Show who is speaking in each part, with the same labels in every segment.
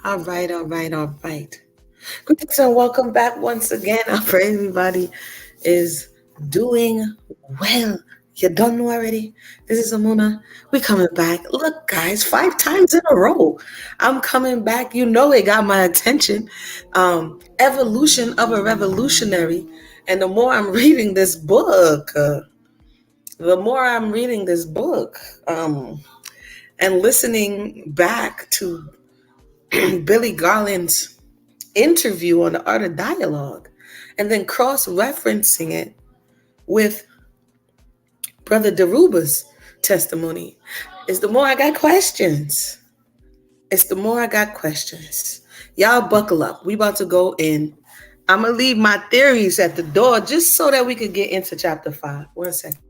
Speaker 1: All right, all right, all right. Greetings and welcome back once again. I pray everybody is doing well. You don't know already? This is Amuna. We coming back. Look, guys, 5 times in a row. I'm coming back. You know it got my attention. Evolution of a Revolutionary. And the more I'm reading this book, um, and listening back to Billy Garland's interview on the Art of Dialogue and then cross referencing it with Brother Daruba's testimony, is the more I got questions. It's the more I got questions. Y'all buckle up. We about to go in. I'm going to leave my theories at the door just so that we could get into chapter 5. 1 second.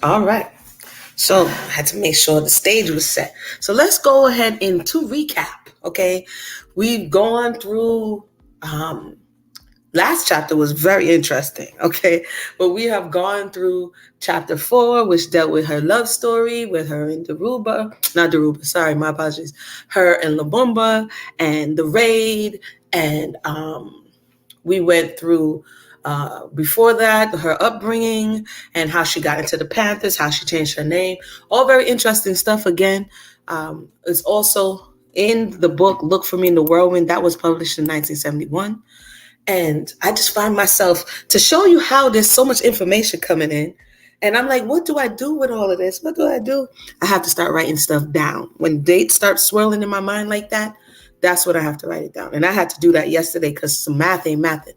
Speaker 1: All right. So I had to make sure the stage was set. So let's go ahead and to recap. Okay. We've gone through last chapter was very interesting. Okay. But we have gone through chapter 4, which dealt with her love story with her and Daruba, sorry, my apologies. Her and Labumba and the raid. And we went through before that, her upbringing and how she got into the Panthers, how she changed her name. All very interesting stuff. Again, it's also in the book Look for Me in the Whirlwind that was published in 1971. And I just find myself to show you how there's so much information coming in. And I'm like, what do I do with all of this? What do I do? I have to start writing stuff down. When dates start swirling in my mind like that, that's when I have to write it down. And I had to do that yesterday because some math ain't mathing.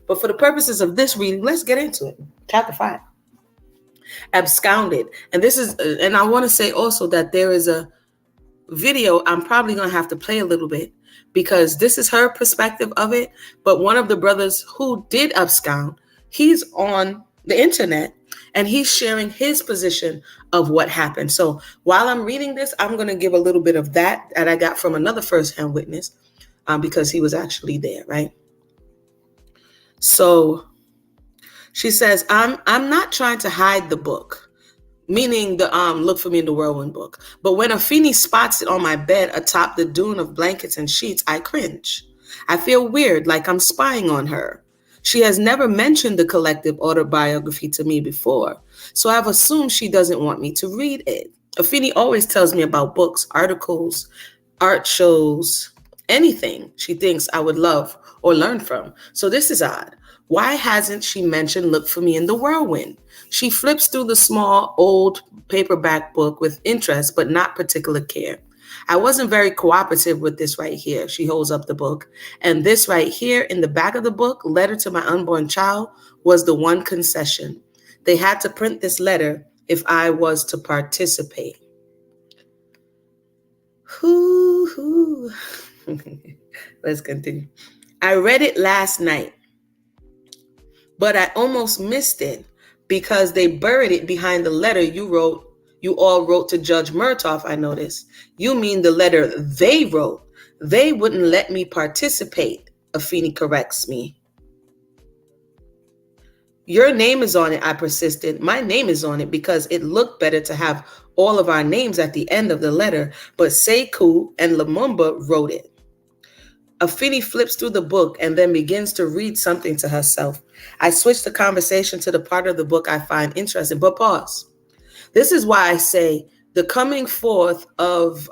Speaker 1: But for the purposes of this reading, let's get into it. Chapter 5. Absconded. And this is, and I want to say also that there is a video I'm probably going to have to play a little bit because this is her perspective of it. But one of the brothers who did abscond, he's on the internet and he's sharing his position of what happened. So while I'm reading this, I'm going to give a little bit of that I got from another firsthand witness because he was actually there, right? So she says, I'm not trying to hide the book, meaning the Look for Me in the Whirlwind book. But when Afeni spots it on my bed atop the dune of blankets and sheets, I cringe. I feel weird, like I'm spying on her. She has never mentioned the collective autobiography to me before, so I've assumed she doesn't want me to read it. Afeni always tells me about books, articles, art shows, anything she thinks I would love or learn from. So this is odd. Why hasn't she mentioned Look for Me in the Whirlwind? She flips through the small, old paperback book with interest, but not particular care. I wasn't very cooperative with this right here. She holds up the book. And this right here in the back of the book, Letter to My Unborn Child, was the one concession. They had to print this letter if I was to participate. Hoo. Let's continue. I read it last night, but I almost missed it because they buried it behind the letter you all wrote to Judge Murtaugh, I noticed. You mean the letter they wrote. They wouldn't let me participate, Afeni corrects me. Your name is on it, I persisted. My name is on it because it looked better to have all of our names at the end of the letter, but Sekou and Lumumba wrote it. Afeni flips through the book and then begins to read something to herself. I switch the conversation to the part of the book I find interesting, but pause. This is why I say the coming forth of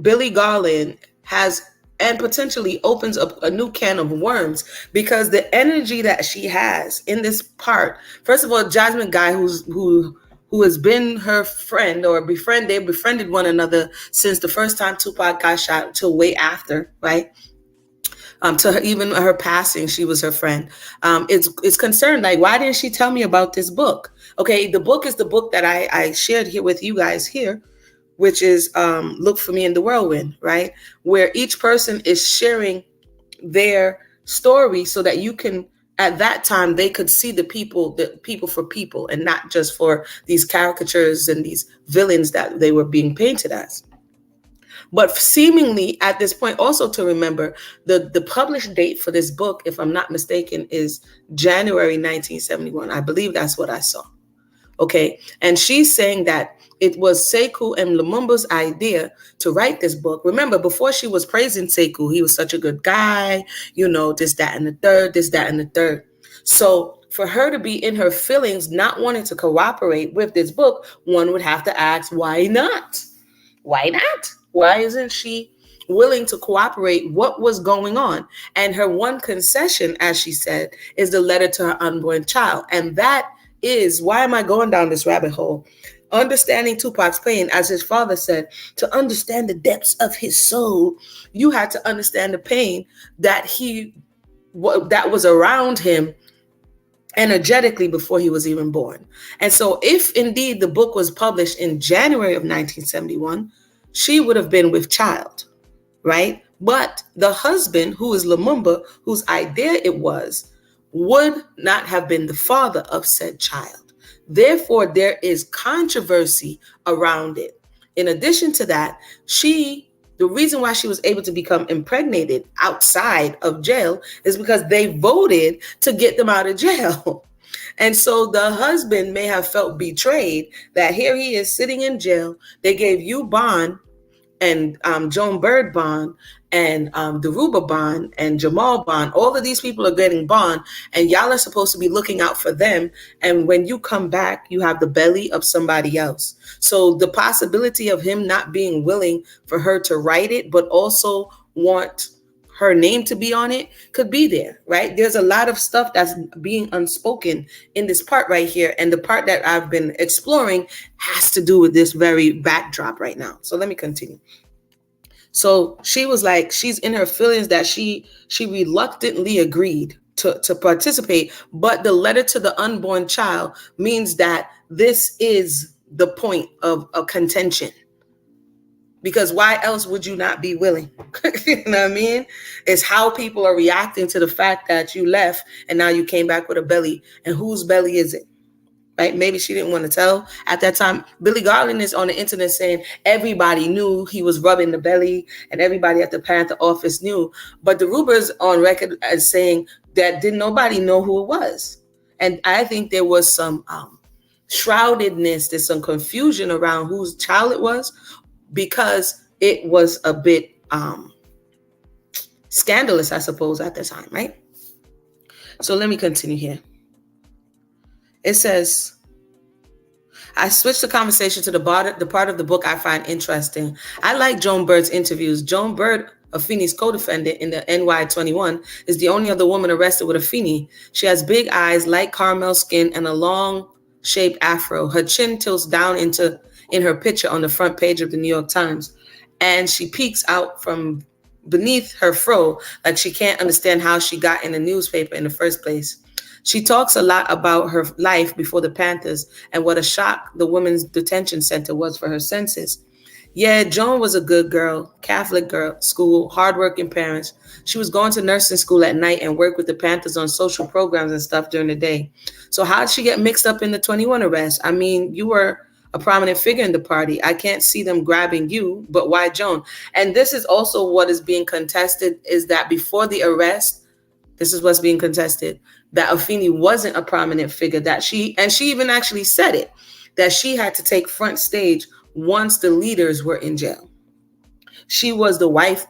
Speaker 1: Billy Garland has and potentially opens up a new can of worms because the energy that she has in this part, first of all, Jasmine Guy, who has been her friend or they befriended one another since the first time Tupac got shot till way after, right? To her, even her passing, she was her friend. It's concerned, like, why didn't she tell me about this book? Okay, the book is the book that I shared here with you guys here, which is Look for Me in the Whirlwind, right? Where each person is sharing their story so that you can at that time they could see the people for people and not just for these caricatures and these villains that they were being painted as. But seemingly at this point, also to remember, the published date for this book, if I'm not mistaken, is January 1971. I believe that's what I saw. Okay. And she's saying that it was Sekou and Lumumba's idea to write this book. Remember, before she was praising Sekou, he was such a good guy, this, that, and the third, this, that, and the third. So for her to be in her feelings, not wanting to cooperate with this book, one would have to ask, why not? Why not? Why isn't she willing to cooperate? What was going on? And her one concession, as she said, is the letter to her unborn child. And that is, why am I going down this rabbit hole? Understanding Tupac's pain, as his father said, to understand the depths of his soul, you had to understand the pain that that was around him energetically before he was even born. And so if indeed the book was published in January of 1971, she would have been with child, right? But the husband, who is Lumumba, whose idea it was, would not have been the father of said child. Therefore, there is controversy around it. In addition to that, the reason why she was able to become impregnated outside of jail is because they voted to get them out of jail. And so the husband may have felt betrayed that here he is sitting in jail. They gave you bond and Joan Bird bond and Daruba bond and Jamal bond. All of these people are getting bond, and y'all are supposed to be looking out for them. And when you come back, you have the belly of somebody else. So the possibility of him not being willing for her to write it, but also want her name to be on it, could be there, right? There's a lot of stuff that's being unspoken in this part right here. And the part that I've been exploring has to do with this very backdrop right now. So let me continue. So she was like, she's in her feelings that she reluctantly agreed to participate. But the letter to the unborn child means that this is the point of a contention. Because why else would you not be willing? You know what I mean? It's how people are reacting to the fact that you left and now you came back with a belly. And whose belly is it? Right? Maybe she didn't want to tell at that time. Billy Garland is on the internet saying everybody knew he was rubbing the belly and everybody at the Panther office knew. But the Ruber's on record as saying that didn't nobody know who it was. And I think there was some shroudedness, there's some confusion around whose child it was, because it was a bit scandalous, I suppose, at the time, right? So let me continue here. It says, I switched the conversation to the part of the book I find interesting. I like Joan Bird's interviews. Joan Bird, Afeni's co-defendant in the NY21, is the only other woman arrested with Afeni. She has big eyes, light caramel skin, and a long-shaped afro. Her chin tilts down in her picture on the front page of the New York Times. And she peeks out from beneath her fro like she can't understand how she got in the newspaper in the first place. She talks a lot about her life before the Panthers and what a shock the women's detention center was for her senses. Yeah, Joan was a good girl, Catholic girl, school, hardworking parents. She was going to nursing school at night and worked with the Panthers on social programs and stuff during the day. So how did she get mixed up in the 21 arrest? I mean, you were a prominent figure in the party. I can't see them grabbing you, but why Joan? And this is also what is being contested, is that before the arrest, this is what's being contested, that Afeni wasn't a prominent figure, that she even actually said it, that she had to take front stage once the leaders were in jail. She was the wife,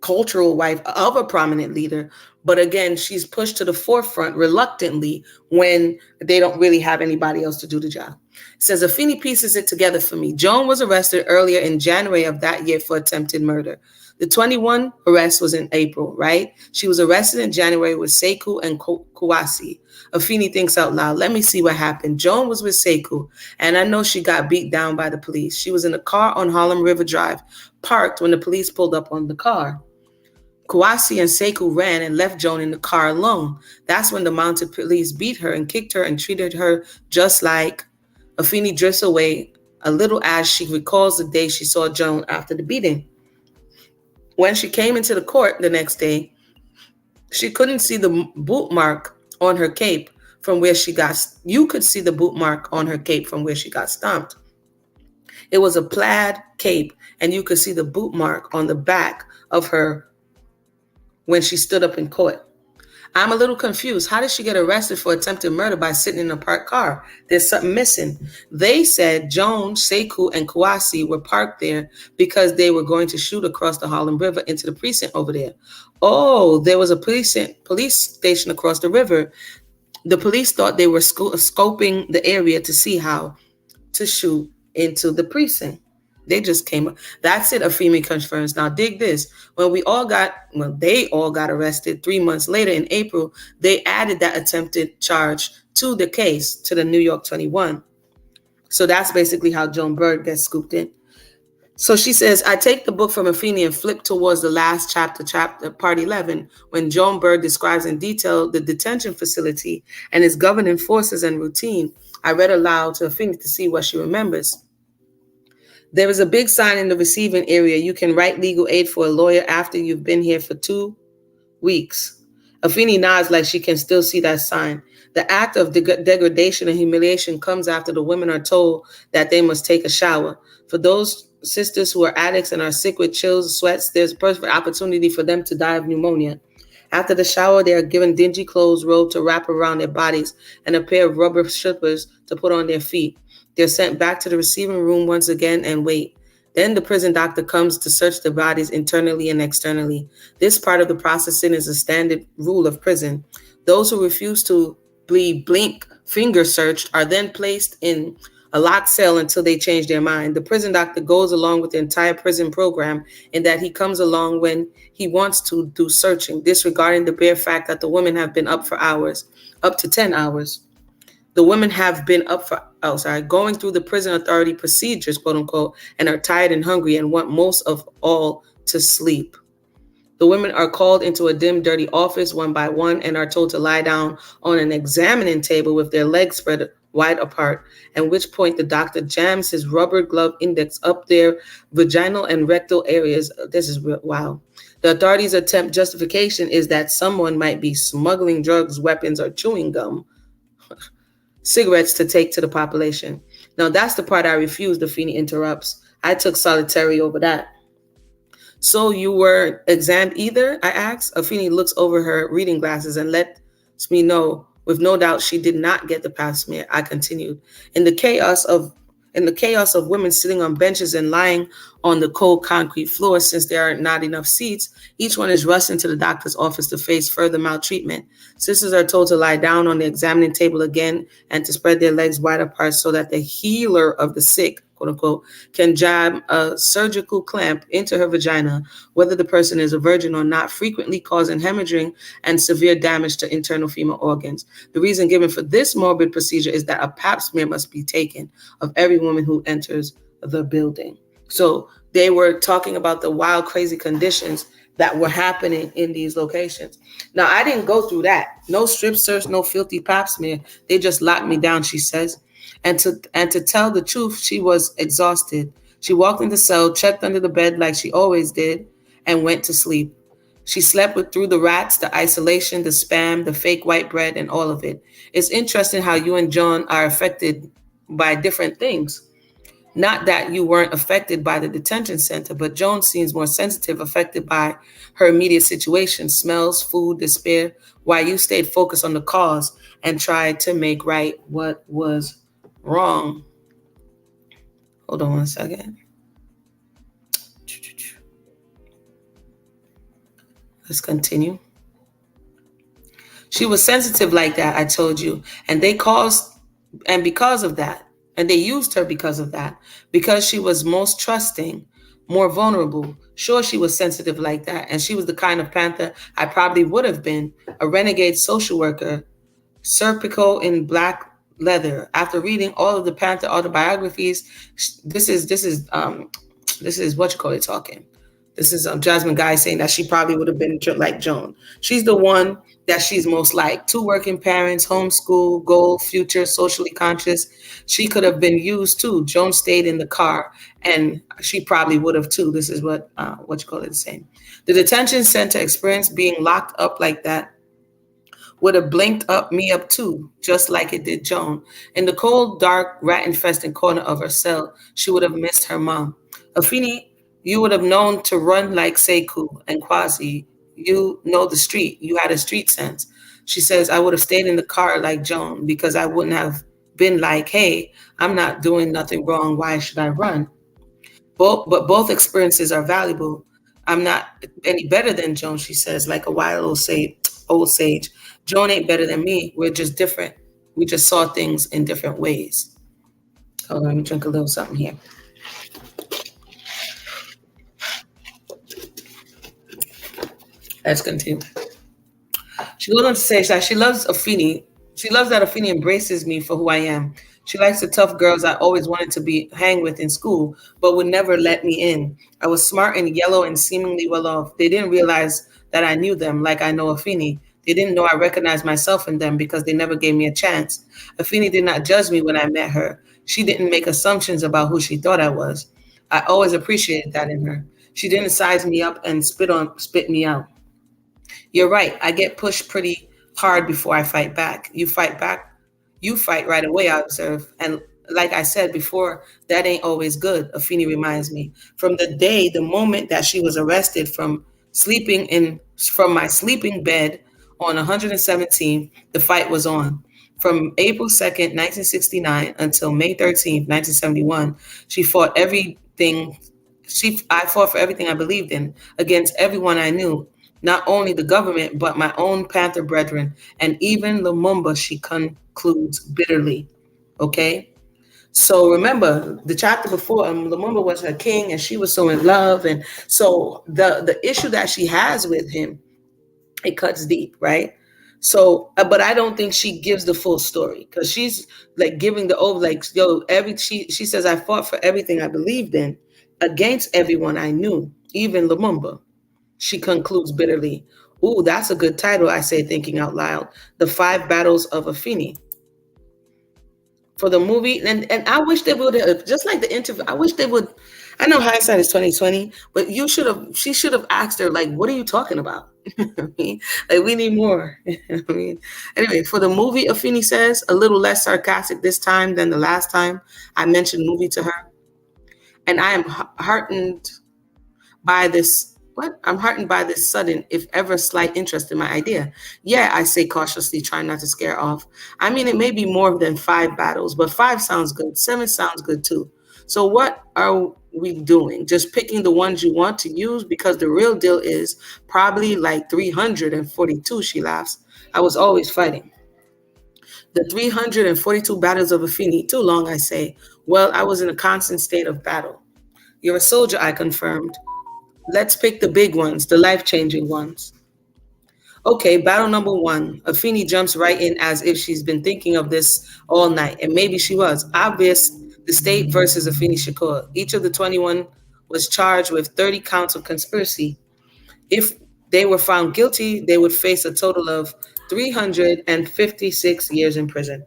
Speaker 1: cultural wife of a prominent leader, but again, she's pushed to the forefront reluctantly when they don't really have anybody else to do the job. It says, Afeni pieces it together for me. Joan was arrested earlier in January of that year for attempted murder. The 21 arrest was in April, right? She was arrested in January with Sekou and Kouassi. Afeni thinks out loud. Let me see what happened. Joan was with Sekou, and I know she got beat down by the police. She was in a car on Harlem River Drive, parked when the police pulled up on the car. Kouassi and Sekou ran and left Joan in the car alone. That's when the mounted police beat her and kicked her and treated her just like. Afeni drifts away a little as she recalls the day she saw Joan after the beating. When she came into the court the next day, she couldn't see the boot mark on her cape from where she got, you could see the boot mark on her cape from where she got stomped. It was a plaid cape, and you could see the boot mark on the back of her when she stood up in court. I'm a little confused. How did she get arrested for attempted murder by sitting in a parked car? There's something missing. They said Joan, Sekou, and Kouassi were parked there because they were going to shoot across the Harlem River into the precinct over there. Oh, there was a police station across the river. The police thought they were scoping the area to see how to shoot into the precinct. They just came up. That's it, Afeni confirms. Now dig this. They all got arrested 3 months later in April, they added that attempted charge to the case, to the New York 21. So that's basically how Joan Bird gets scooped in. So she says, I take the book from Afeni and flip towards the last chapter, part 11, when Joan Bird describes in detail the detention facility and its governing forces and routine. I read aloud to Afeni to see what she remembers. There is a big sign in the receiving area. You can write legal aid for a lawyer after you've been here for 2 weeks. Afeni nods like she can still see that sign. The act of degradation and humiliation comes after the women are told that they must take a shower. For those sisters who are addicts and are sick with chills, sweats, there's a perfect opportunity for them to die of pneumonia. After the shower, they are given dingy clothes rolled to wrap around their bodies and a pair of rubber slippers to put on their feet. They're sent back to the receiving room once again and wait. Then the prison doctor comes to search the bodies internally and externally. This part of the processing is a standard rule of prison. Those who refuse to be blink finger searched are then placed in a locked cell until they change their mind. The prison doctor goes along with the entire prison program in that he comes along when he wants to do searching, disregarding the bare fact that the women have been up for hours, up to 10 hours. The women have been going through the prison authority procedures, quote unquote, and are tired and hungry and want most of all to sleep. The women are called into a dim, dirty office one by one and are told to lie down on an examining table with their legs spread wide apart, at which point the doctor jams his rubber glove index up their vaginal and rectal areas. This is wow. The authorities' attempt justification is that someone might be smuggling drugs, weapons, or chewing gum, cigarettes to take to the population. Now that's the part I refused, Afeni interrupts. I took solitary over that. So you were examined either? I asked. Afeni looks over her reading glasses and lets me know, with no doubt she did not get the pap smear. I continued. In the chaos of women sitting on benches and lying on the cold concrete floor, since there are not enough seats, each one is rushed into the doctor's office to face further maltreatment. Sisters are told to lie down on the examining table again and to spread their legs wide apart so that the healer of the sick, quote unquote, can jab a surgical clamp into her vagina, whether the person is a virgin or not, frequently causing hemorrhaging and severe damage to internal female organs. The reason given for this morbid procedure is that a pap smear must be taken of every woman who enters the building. So they were talking about the wild, crazy conditions that were happening in these locations. Now, I didn't go through that. No strip search, no filthy pap smear. They just locked me down, she says. And to tell the truth, she was exhausted. She walked in the cell, checked under the bed like she always did, and went to sleep. She slept through the rats, the isolation, the spam, the fake white bread, and all of it. It's interesting how you and John are affected by different things. Not that you weren't affected by the detention center, but Joan seems more sensitive, affected by her immediate situation, smells, food, despair, while you stayed focused on the cause and tried to make right what was wrong. Hold on one second. Let's continue. She was sensitive like that, I told you, and because of that, and they used her because of that, because she was most trusting, more vulnerable. Sure, she was sensitive like that, and she was the kind of panther I probably would have been, a renegade social worker, Serpico in black leather. After reading all of the Panther autobiographies, this is what you call it talking. This is Jasmine Guy saying that she probably would have been like Joan. She's the one that she's most like. 2 working parents, homeschool, goal, future, socially conscious. She could have been used too. Joan stayed in the car, and she probably would have too. This is what you call it saying. The detention center experience being locked up like that would have blinked up me up too, just like it did Joan. In the cold, dark, rat-infested corner of her cell, she would have missed her mom. Afeni, you would have known to run like Sekou and Kwasi. You know the street. You had a street sense. She says, I would have stayed in the car like Joan because I wouldn't have been like, hey, I'm not doing nothing wrong. Why should I run? But both experiences are valuable. I'm not any better than Joan, she says, like a wild old sage. Old sage. Joan ain't better than me. We're just different. We just saw things in different ways. Hold on, let me drink a little something here. Let's continue. She goes on to say that she loves Afeni. She loves that Afeni embraces me for who I am. She likes the tough girls I always wanted to be hang with in school, but would never let me in. I was smart and yellow and seemingly well off. They didn't realize that I knew them like I know Afeni. They didn't know I recognized myself in them because they never gave me a chance. Afeni did not judge me when I met her. She didn't make assumptions about who she thought I was. I always appreciated that in her. She didn't size me up and spit me out. You're right. I get pushed pretty hard before I fight back. You fight back, you fight right away, I observe. And like I said before, that ain't always good, Afeni reminds me. From the moment that she was arrested from my sleeping bed on 117th, the fight was on. From April 2nd, 1969 until May 13th, 1971, she fought everything I fought for everything I believed in against everyone I knew, not only the government, but my own Panther brethren, and even Lumumba, she concludes bitterly. Okay? So remember, the chapter before, Lumumba was her king, and she was so in love. And so the issue that she has with him, it cuts deep, right? So, but I don't think she gives the full story because she's like giving the over, like, yo, she says, I fought for everything I believed in against everyone I knew, even Lumumba. She concludes bitterly. Ooh, that's a good title, I say, thinking out loud. The Five Battles of Afeni. For the movie, and I wish they would have, just like the interview, I wish they would, I know hindsight is 2020, but she should have asked her, like, what are you talking about? I mean, like, we need more. I mean, anyway, for the movie, Afeni says, a little less sarcastic this time than the last time I mentioned movie to her. And I am heartened by this. What? I'm heartened by this sudden, if ever slight interest in my idea. Yeah, I say cautiously, trying not to scare off. I mean, it may be more than 5 battles, but 5 sounds good. 7 sounds good too. So what are we doing? Just picking the ones you want to use? Because the real deal is probably like 342, she laughs. I was always fighting. The 342 battles of Afeni, too long, I say. Well, I was in a constant state of battle. You're a soldier, I confirmed. Let's pick the big ones, the life-changing ones. Okay, battle number 1. Afeni jumps right in as if she's been thinking of this all night, and maybe she was. Obvious, the state versus Afeni Shakur. Each of the 21 was charged with 30 counts of conspiracy. If they were found guilty, they would face a total of 356 years in prison.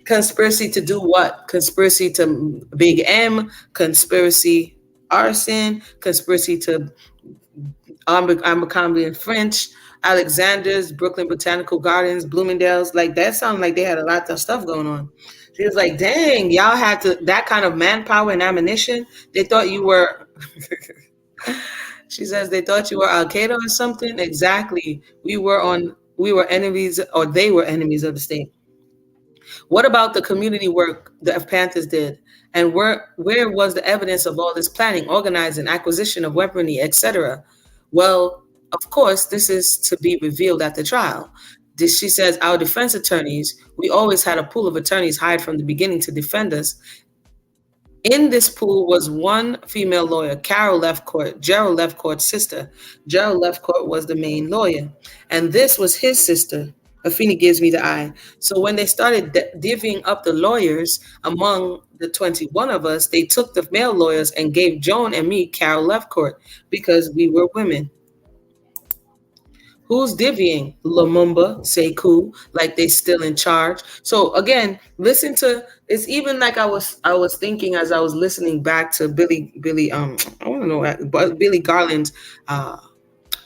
Speaker 1: Conspiracy to do what? Conspiracy to Big M, conspiracy arson, conspiracy to Abercrombie and French, Alexander's, Brooklyn Botanical Gardens, Bloomingdale's. Like, that sounded like they had a lot of stuff going on. She was like, dang, y'all had that kind of manpower and ammunition. They thought you were, she says, they thought you were Al Qaeda or something. Exactly. We were enemies, or they were enemies of the state. What about the community work the Panthers did? And where was the evidence of all this planning, organizing, acquisition of weaponry, etc.? Well, of course, this is to be revealed at the trial. She says, our defense attorneys, we always had a pool of attorneys hired from the beginning to defend us. In this pool was one female lawyer, Carol Lefcourt, Gerald Lefcourt's sister. Gerald Lefcourt was the main lawyer. And this was his sister. Afeni gives me the eye. So when they started divvying up the lawyers among the 21 of us, they took the male lawyers and gave Joan and me Carol Lefcourt because we were women. Who's divvying? Lumumba, Sekou, like they still in charge. So again, listen to, it's even like I was thinking as I was listening back to Billy I don't know, Billy Garland's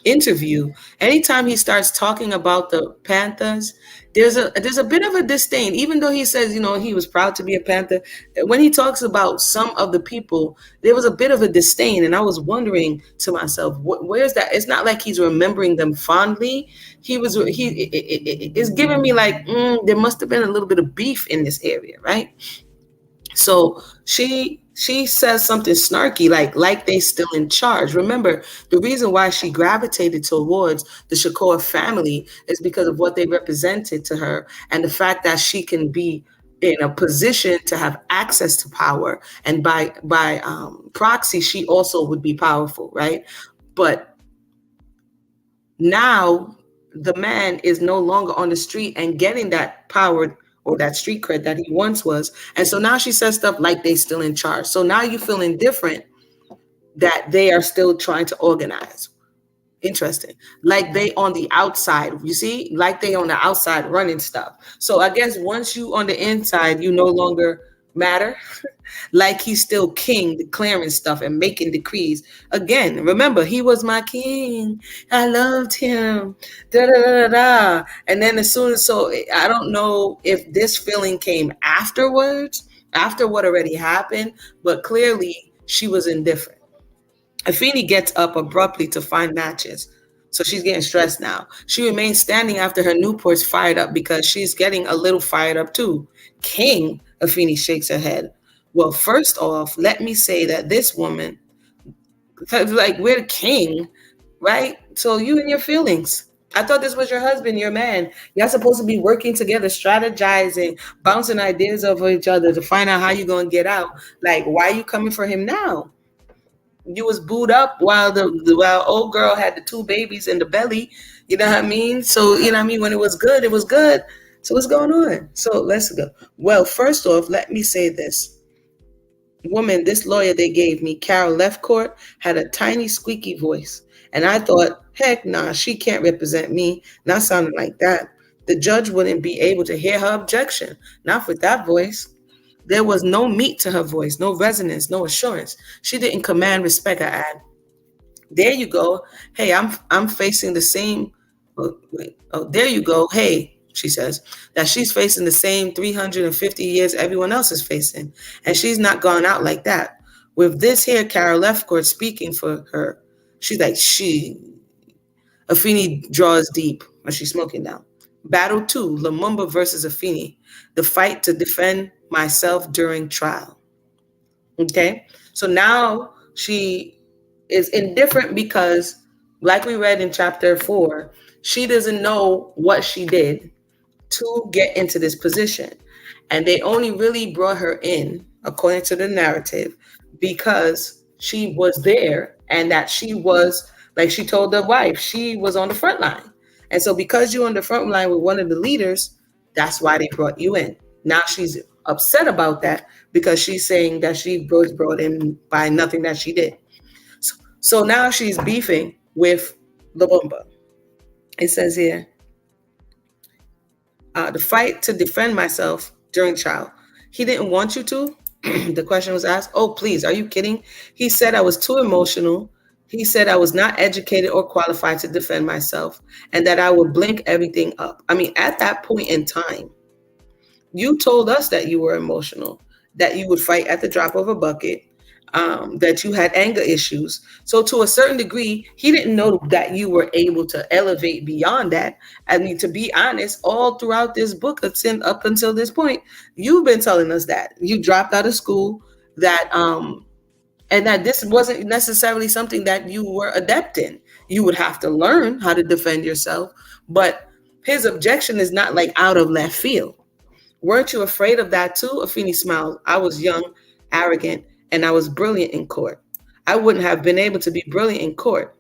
Speaker 1: interview, anytime he starts talking about the Panthers, there's a bit of a disdain. Even though he says, he was proud to be a Panther, when he talks about some of the people, there was a bit of a disdain, and I was wondering to myself, where's that? It's not like he's remembering them fondly. It's giving me like, there must have been a little bit of beef in this area, right? So she says something snarky, like they still in charge. Remember, the reason why she gravitated towards the Shakur family is because of what they represented to her, and the fact that she can be in a position to have access to power, and by proxy, she also would be powerful, right? But now the man is no longer on the street and getting that power or that street cred that he once was. And so now she says stuff like they still in charge. So now you feel indifferent that they are still trying to organize. Interesting. Like they on the outside, you see, like they on the outside running stuff. So I guess once you on the inside, you no longer matter. Like he's still king, declaring stuff and making decrees. Again, remember, he was my king. I loved him. Da da da da da. And then as soon as, so I don't know if this feeling came afterwards, after what already happened, but clearly she was indifferent. Afeni gets up abruptly to find matches. So she's getting stressed now. She remains standing after her Newport's fired up because she's getting a little fired up too. King, Afeni shakes her head. Well, first off, let me say that this woman, like, we're the king, right? So you and your feelings. I thought this was your husband, your man. Y'all supposed to be working together, strategizing, bouncing ideas off of each other to find out how you're going to get out. Like, why are you coming for him now? You was booed up while while old girl had the two babies in the belly. You know what I mean? So, you know what I mean? When it was good, it was good. So what's going on? So let's go. Well, first off, let me say this. Woman, this lawyer they gave me, Carol Left Court, had a tiny squeaky voice. And I thought, heck nah, she can't represent me. Not sounding like that. The judge wouldn't be able to hear her objection. Not with that voice. There was no meat to her voice, no resonance, no assurance. She didn't command respect, I add. There you go. Hey, I'm facing the same. Oh, wait. Oh, there you go. Hey, she says that she's facing the same 350 years everyone else is facing, and she's not gone out like that. With this here, Carol Lefcourt speaking for her, she's like she. Afeni draws deep when she's smoking now. Battle 2, Lumumba versus Afeni, the fight to defend myself during trial. Okay, so now she is indifferent because, like we read in chapter 4, she doesn't know what she did to get into this position. And they only really brought her in, according to the narrative, because she was there and that she was, like she told the wife, she was on the front line. And so because you're on the front line with one of the leaders, that's why they brought you in. Now she's upset about that because she's saying that she was brought in by nothing that she did. So now she's beefing with Lumumba. It says here, the fight to defend myself during trial. He didn't want you to? The question was asked. Oh, please, are you kidding? He said I was too emotional. He said I was not educated or qualified to defend myself and that I would blink everything up. I mean, at that point in time, you told us that you were emotional, that you would fight at the drop of a bucket, that you had anger issues. So to a certain degree, he didn't know that you were able to elevate beyond that. I mean, to be honest, all throughout this book, up until this point, you've been telling us that you dropped out of school, that and that this wasn't necessarily something that you were adept in. You would have to learn how to defend yourself. But his objection is not like out of left field. Weren't you afraid of that too? Afeni smiled. I was young, arrogant, and I was brilliant in court. I wouldn't have been able to be brilliant in court.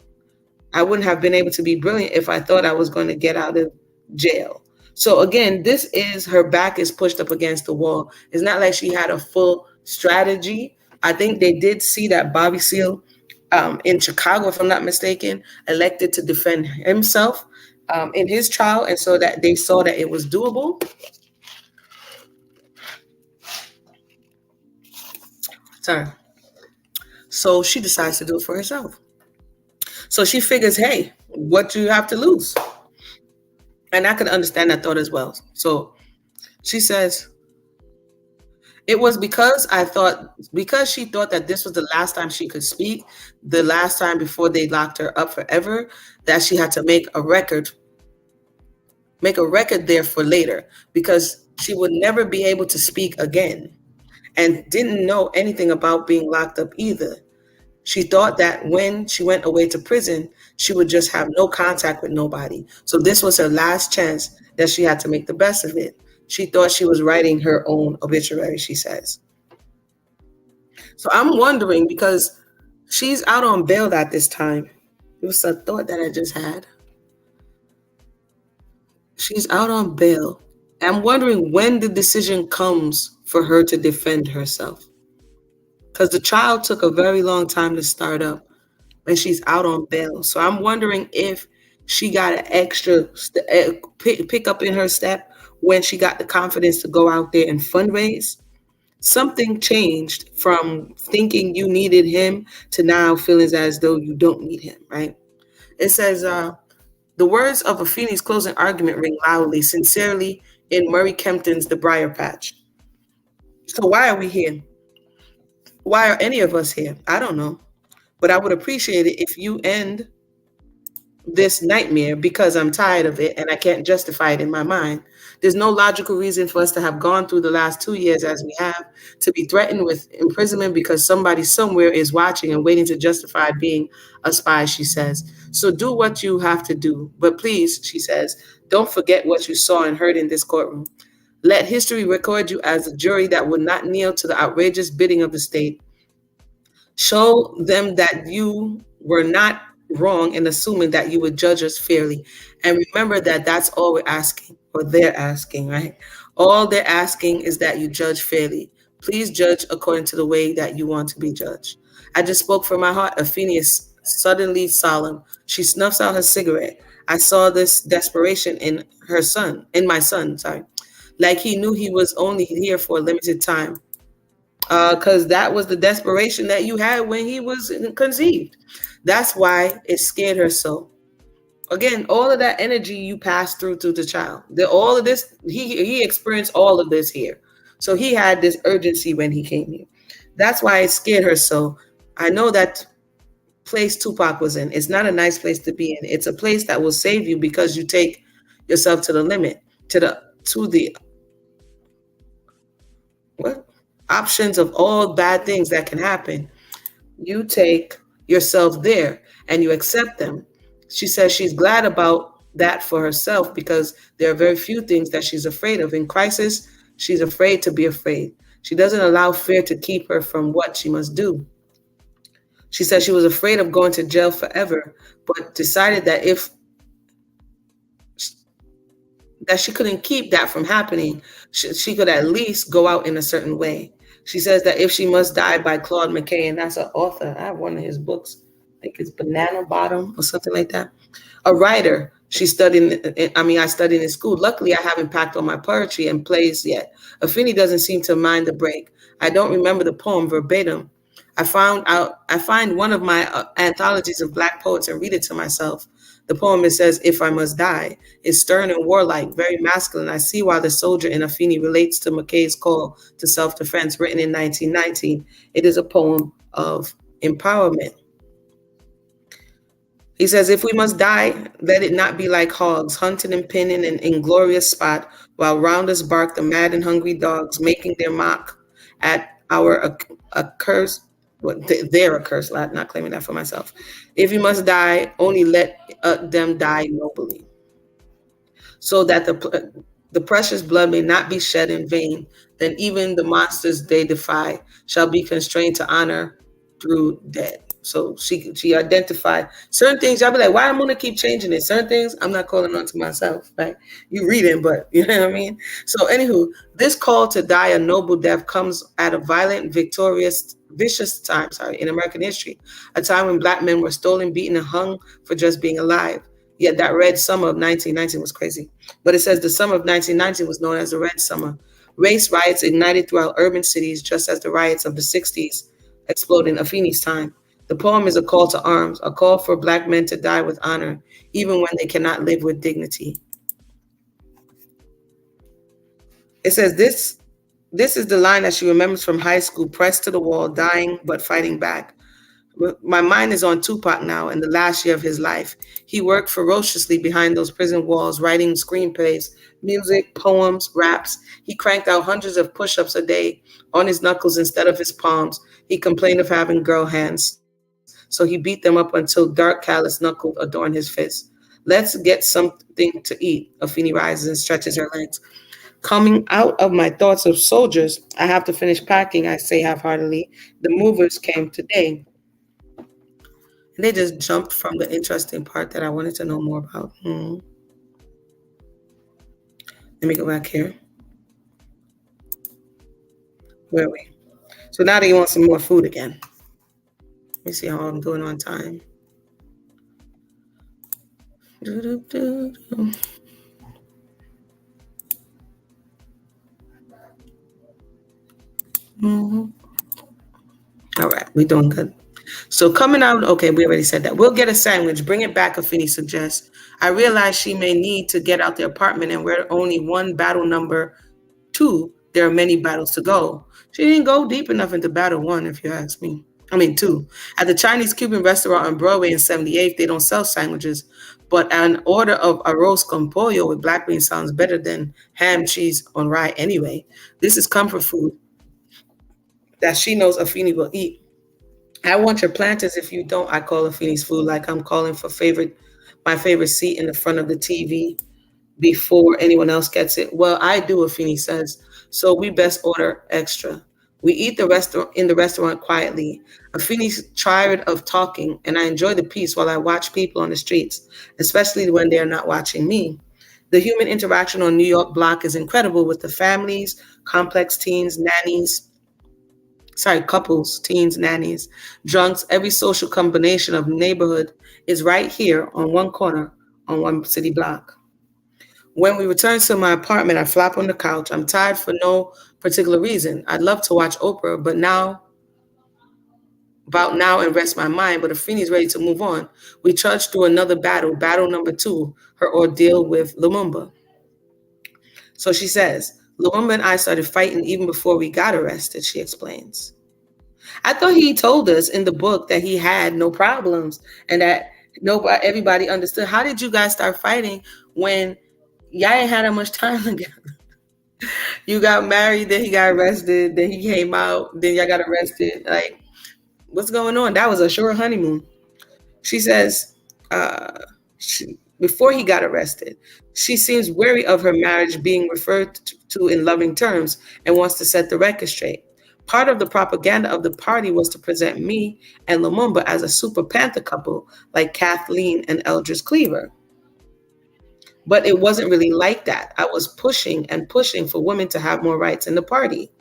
Speaker 1: I wouldn't have been able to be brilliant if I thought I was going to get out of jail. So again, this is her back is pushed up against the wall. It's not like she had a full strategy. I think they did see that Bobby Seale in Chicago, if I'm not mistaken, elected to defend himself in his trial. And so that they saw that it was doable. Sorry. So she decides to do it for herself. So she figures, hey, what you have to lose. And I could understand that thought as well. So she says, it was because she thought that this was the last time she could speak, the last time before they locked her up forever, that she had to make a record there for later, because she would never be able to speak again and didn't know anything about being locked up either. She thought that when she went away to prison, she would just have no contact with nobody. So this was her last chance that she had to make the best of it. She thought she was writing her own obituary, she says. So I'm wondering, because she's out on bail at this time. It was a thought that I just had. She's out on bail. I'm wondering when the decision comes for her to defend herself. Because the trial took a very long time to start up, and she's out on bail. So I'm wondering if she got an extra pick up in her step when she got the confidence to go out there and fundraise. Something changed from thinking you needed him to now feeling as though you don't need him, right? It says, the words of Afeni's closing argument ring loudly, sincerely in Murray Kempton's The Briar Patch. So why are we here? Why are any of us here? I don't know. But I would appreciate it if you end this nightmare, because I'm tired of it and I can't justify it in my mind. There's no logical reason for us to have gone through the last 2 years as we have, to be threatened with imprisonment because somebody somewhere is watching and waiting to justify being a spy, she says. So do what you have to do. But please, she says, don't forget what you saw and heard in this courtroom. Let history record you as a jury that would not kneel to the outrageous bidding of the state. Show them that you were not wrong in assuming that you would judge us fairly. And remember that that's all we're asking, or they're asking, right? All they're asking is that you judge fairly. Please judge according to the way that you want to be judged. I just spoke from my heart. Afeni is suddenly solemn. She snuffs out her cigarette. I saw this desperation in my son, sorry. Like he knew he was only here for a limited time. Because that was the desperation that you had when he was conceived. That's why it scared her so. Again, all of that energy you passed through to the child. All of this, he experienced all of this here. So he had this urgency when he came here. That's why it scared her so. I know that place Tupac was in. It's not a nice place to be in. It's a place that will save you because you take yourself to the limit, to the what? Options of all bad things that can happen. You take yourself there and you accept them. She says she's glad about that for herself because there are very few things that she's afraid of. In crisis, she's afraid to be afraid. She doesn't allow fear to keep her from what she must do. She said she was afraid of going to jail forever, but decided that she couldn't keep that from happening, she could at least go out in a certain way. She says that If She Must Die by Claude McKay, and that's an author. I have one of his books. I think it's Banana Bottom or something like that. A writer. I studied in school. Luckily, I haven't packed all my poetry and plays yet. Afeni doesn't seem to mind the break. I don't remember the poem verbatim. I find one of my anthologies of Black poets and read it to myself. The poem, it says, If I Must Die, is stern and warlike, very masculine. I see why the soldier in Afeni relates to McKay's call to self-defense, written in 1919. It is a poem of empowerment. He says, if we must die, let it not be like hogs, hunting and pinning an inglorious spot, while round us bark the mad and hungry dogs, making their mock at our accursed, their accursed lot, not claiming that for myself. If you must die, only let them die nobly, so that the precious blood may not be shed in vain. Then even the monsters they defy shall be constrained to honor through death. So she identified certain things. I'll be like, why I'm gonna keep changing it? Certain things I'm not calling on to myself, right? You reading, but you know what I mean? So anywho, this call to die a noble death comes at a violent, vicious time, in American history, a time when Black men were stolen, beaten, and hung for just being alive. Yet that red summer of 1919 was crazy. But it says the summer of 1919 was known as the Red Summer. Race riots ignited throughout urban cities, just as the riots of the 60s exploded in Afeni's time. The poem is a call to arms, a call for Black men to die with honor, even when they cannot live with dignity. It says this is the line that she remembers from high school, pressed to the wall, dying but fighting back. My mind is on Tupac now in the last year of his life. He worked ferociously behind those prison walls, writing screenplays, music, poems, raps. He cranked out hundreds of push ups a day on his knuckles instead of his palms. He complained of having girl hands, so he beat them up until dark, callous knuckles adorned his fists. Let's get something to eat. Afeni rises and stretches her legs. Coming out of my thoughts of soldiers, I have to finish packing, I say half heartedly. The movers came today. And they just jumped from the interesting part that I wanted to know more about. Let me go back here. Where are we? So now they want some more food again. Let me see how I'm doing on time. All right, we're doing good. So coming out, okay, we already said that. We'll get a sandwich. Bring it back, Afeni suggests. I realize she may need to get out the apartment and we're only one battle number 2. There are many battles to go. She didn't go deep enough into battle 1, if you ask me. I mean 2. At the Chinese Cuban restaurant on Broadway in 78th, they don't sell sandwiches, but an order of arroz con pollo with black beans sounds better than ham, cheese on rye anyway. This is comfort food that she knows Afeni will eat. I want your planters. If you don't, I call Afeni's food like I'm calling for my favorite seat in the front of the TV before anyone else gets it. Well, I do, Afeni says. So we best order extra. We eat in the restaurant quietly. Afeni's tired of talking, and I enjoy the peace while I watch people on the streets, especially when they are not watching me. The human interaction on New York block is incredible with the families, complex teens, couples, teens, nannies, drunks. Every social combination of neighborhood is right here on one corner on one city block. When we return to my apartment, I flop on the couch. I'm tired for no particular reason. I'd love to watch Oprah, about now and rest my mind, but Afeni's ready to move on. We trudge through another battle number 2, her ordeal with Lumumba. So she says, Lumumba and I started fighting even before we got arrested, she explains. I thought he told us in the book that he had no problems and that everybody understood. How did you guys start fighting when y'all ain't had that much time together? You got married, then he got arrested, then he came out, then y'all got arrested. Like, what's going on? That was a short honeymoon. She says, before he got arrested, she seems wary of her marriage being referred to in loving terms and wants to set the record straight. Part of the propaganda of the party was to present me and Lumumba as a super panther couple like Kathleen and Eldridge Cleaver. But it wasn't really like that. I was pushing and pushing for women to have more rights in the party.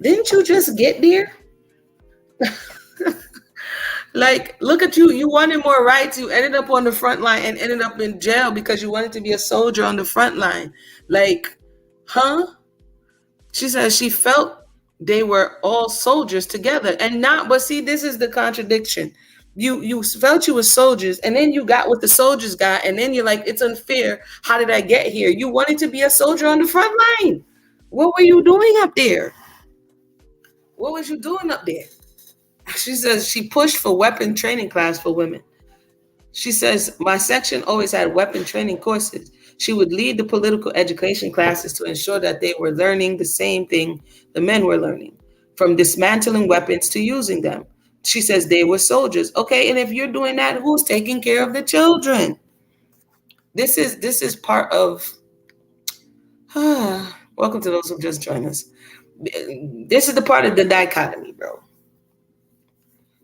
Speaker 1: Didn't you just get there? Like, look at you. You wanted more rights. You ended up on the front line and ended up in jail because you wanted to be a soldier on the front line. Like, huh? She says she felt they were all soldiers together and not, but see, this is the contradiction. You felt you were soldiers and then you got what the soldiers got and then you're like, it's unfair. How did I get here? You wanted to be a soldier on the front line. What were you doing up there? What was you doing up there? She says she pushed for weapon training class for women. She says, my section always had weapon training courses. She would lead the political education classes to ensure that they were learning the same thing the men were learning, from dismantling weapons to using them. She says they were soldiers. Okay, and if you're doing that, who's taking care of the children? This is part of, welcome to those who just joined us. This is the part of the dichotomy, bro.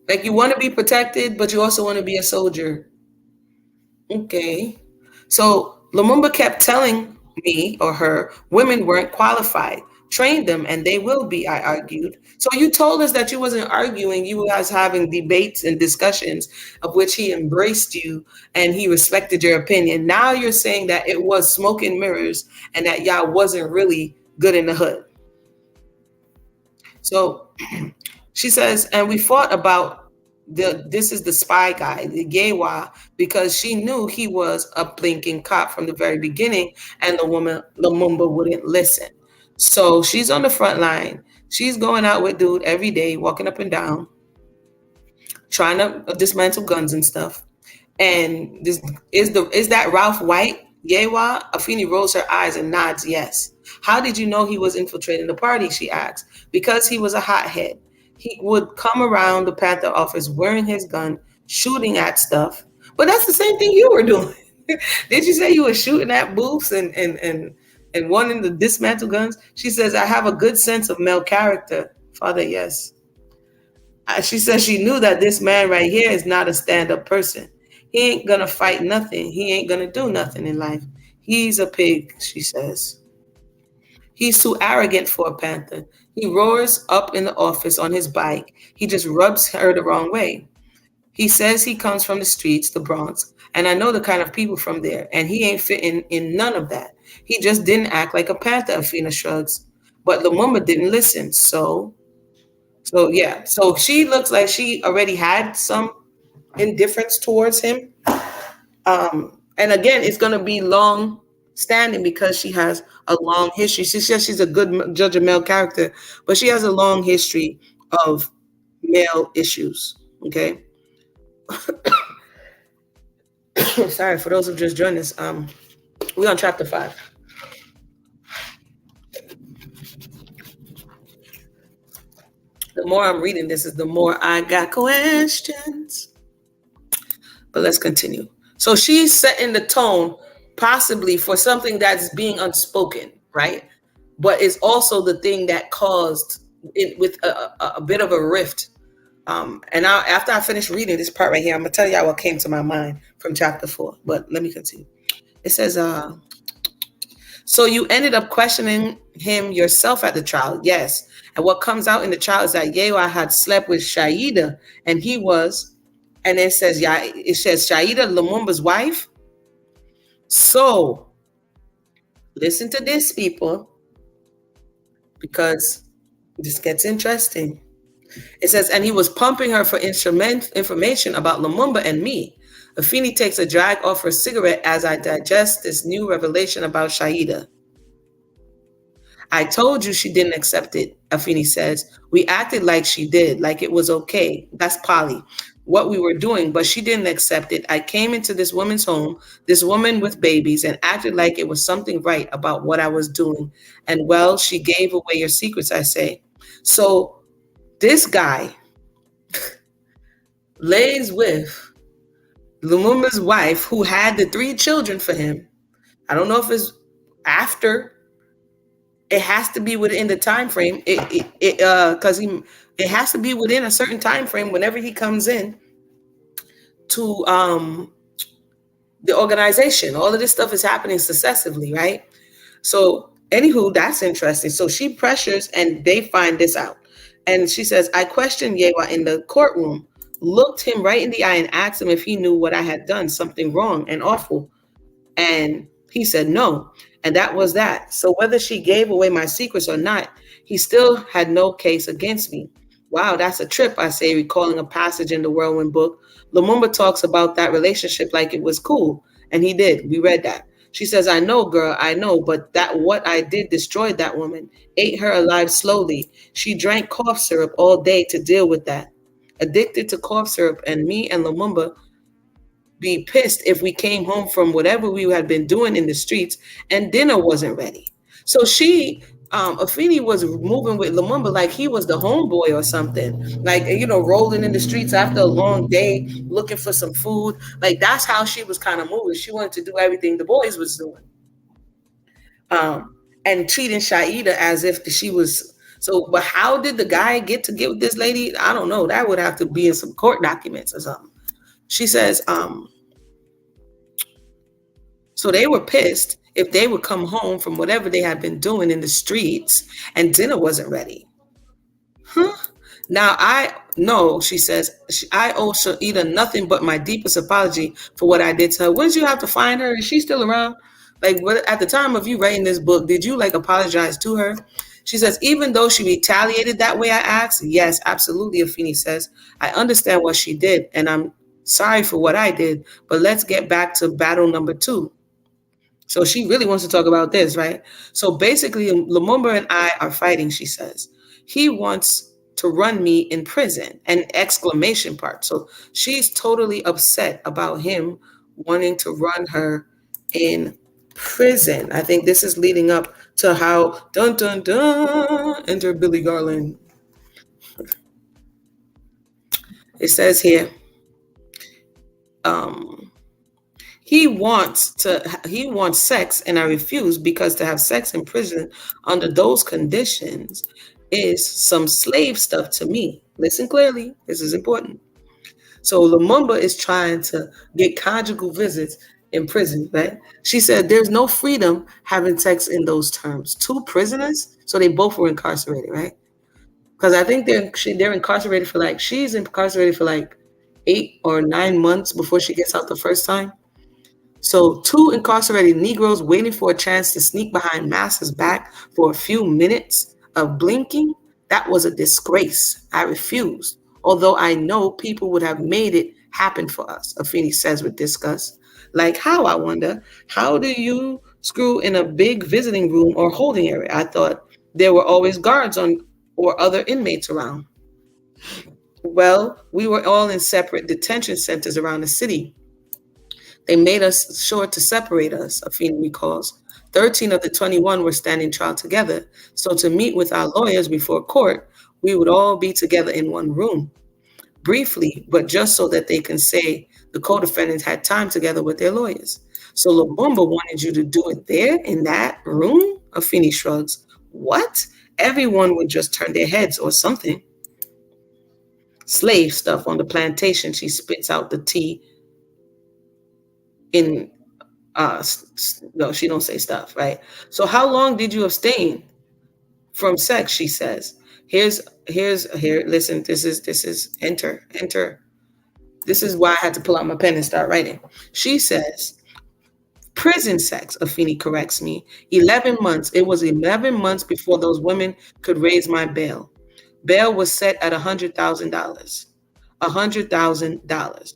Speaker 1: Like, you want to be protected, but you also want to be a soldier. Okay. So Lumumba kept telling me or her women weren't qualified. Train them and they will be, I argued. So you told us that you wasn't arguing. You was having debates and discussions of which he embraced you and he respected your opinion. Now you're saying that it was smoke and mirrors and that y'all wasn't really good in the hood. So She says, and we fought about this is the spy guy, the Yewa, because she knew he was a blinking cop from the very beginning, and the woman Lumumba wouldn't listen. So she's on the front line. She's going out with dude every day, walking up and down, trying to dismantle guns and stuff. And this is that Ralph White, Yewa? Afeni rolls her eyes and nods yes. How did you know he was infiltrating the party? She asks. Because he was a hothead. He would come around the Panther office wearing his gun, shooting at stuff. But that's the same thing you were doing. Did you say you were shooting at booths and wanting to dismantle guns? She says, I have a good sense of male character. Father, yes. She says she knew that this man right here is not a stand-up person. He ain't gonna fight nothing. He ain't gonna do nothing in life. He's a pig, she says. He's too arrogant for a panther. He roars up in the office on his bike. He just rubs her the wrong way. He says he comes from the streets, the Bronx, and I know the kind of people from there, and he ain't fitting in none of that. He just didn't act like a panther, Afeni shrugs. But Lumumba didn't listen, so yeah. So she looks like she already had some indifference towards him. And again, it's going to be long standing because she has a long history. She says she's a good judge of male character, but she has a long history of male issues. Okay. Sorry for those who just joined us. We're on chapter 5. The more I'm reading this, is the more I got questions. But let's continue. So she's setting the tone possibly for something that's being unspoken, right? But it's also the thing that caused it with a bit of a rift. After I finish reading this part right here, I'm going to tell y'all what came to my mind from chapter 4. But let me continue. It says, so you ended up questioning him yourself at the trial. Yes. And what comes out in the trial is that Yewa had slept with Shaida, and he was, and it says Shaida Lumumba's wife. So listen to this, people, because this gets interesting. It says, and he was pumping her for information about Lumumba and me. Afeni takes a drag off her cigarette as I digest this new revelation about Shaida. I told you she didn't accept it, Afeni says. We acted like she did, like it was okay. That's Polly, what we were doing, but she didn't accept it. I came into this woman's home, this woman with babies, and acted like it was something right about what I was doing. And well, she gave away your secrets, I say. So this guy lays with Lumumba's wife, who had the 3 children for him. I don't know if it's after. It has to be within the time frame. Because it has to be within a certain time frame whenever he comes in to the organization. All of this stuff is happening successively, right? So, anywho, that's interesting. So she pressures, and they find this out. And she says, I questioned Yewa in the courtroom, looked him right in the eye, and asked him if he knew what I had done, something wrong and awful. And he said no. And that was that. So whether she gave away my secrets or not, he still had no case against me. Wow, that's a trip, I say, recalling a passage in the Whirlwind book. Lumumba talks about that relationship like it was cool. And he did. We read that. She says, I know, girl, I know, but that what I did destroyed that woman, ate her alive slowly. She drank cough syrup all day to deal with that. Addicted to cough syrup, and me and Lumumba be pissed if we came home from whatever we had been doing in the streets and dinner wasn't ready. So she, Afeni was moving with Lumumba like he was the homeboy or something, like, rolling in the streets after a long day, looking for some food. Like, that's how she was kind of moving. She wanted to do everything the boys was doing. And treating Shaida as if she was, so, but how did the guy get with this lady? I don't know. That would have to be in some court documents or something. She says, so they were pissed if they would come home from whatever they had been doing in the streets and dinner wasn't ready. Now I know, she says, I owe Shaida nothing but my deepest apology for what I did to her. When did you have to find her? Is she still around? Like, at the time of you writing this book, did you apologize to her? She says, even though she retaliated that way, I asked. Yes, absolutely, Afeni says. I understand what she did, and I'm sorry for what I did, but let's get back to battle number 2. So she really wants to talk about this, right? So basically, Lumumba and I are fighting, she says. He wants to run me in prison, an exclamation part. So she's totally upset about him wanting to run her in prison. I think this is leading up to how dun dun dun enter Billy Garland. It says here, um, he wants sex and I refuse because to have sex in prison under those conditions is some slave stuff to me. Listen clearly, this is important. So Lumumba is trying to get conjugal visits in prison, right? She said there's no freedom having sex in those terms. 2 prisoners, so they both were incarcerated, right? Because I think they're incarcerated for like she's incarcerated for like 8 or 9 months before she gets out the first time. So 2 incarcerated Negroes waiting for a chance to sneak behind Master's back for a few minutes of blinking, that was a disgrace. I refused, although I know people would have made it happen for us, Afeni says with disgust. Like how, I wonder? How do you screw in a big visiting room or holding area? I thought there were always guards on or other inmates around. Well, we were all in separate detention centers around the city. They made us sure to separate us, Afeni recalls. 13 of the 21 were standing trial together, so to meet with our lawyers before court, we would all be together in one room. Briefly, but just so that they can say the co-defendants had time together with their lawyers. So Lumumba wanted you to do it there in that room? Afeni shrugs. What? Everyone would just turn their heads or something. Slave stuff on the plantation, she spits out the tea in no, she don't say stuff, right? So how long did you abstain from sex? She says. Here. Listen, this is enter. This is why I had to pull out my pen and start writing. She says, prison sex. Afeni corrects me. 11 months. It was 11 months before those women could raise my bail. Bail was set at $100,000. $100,000.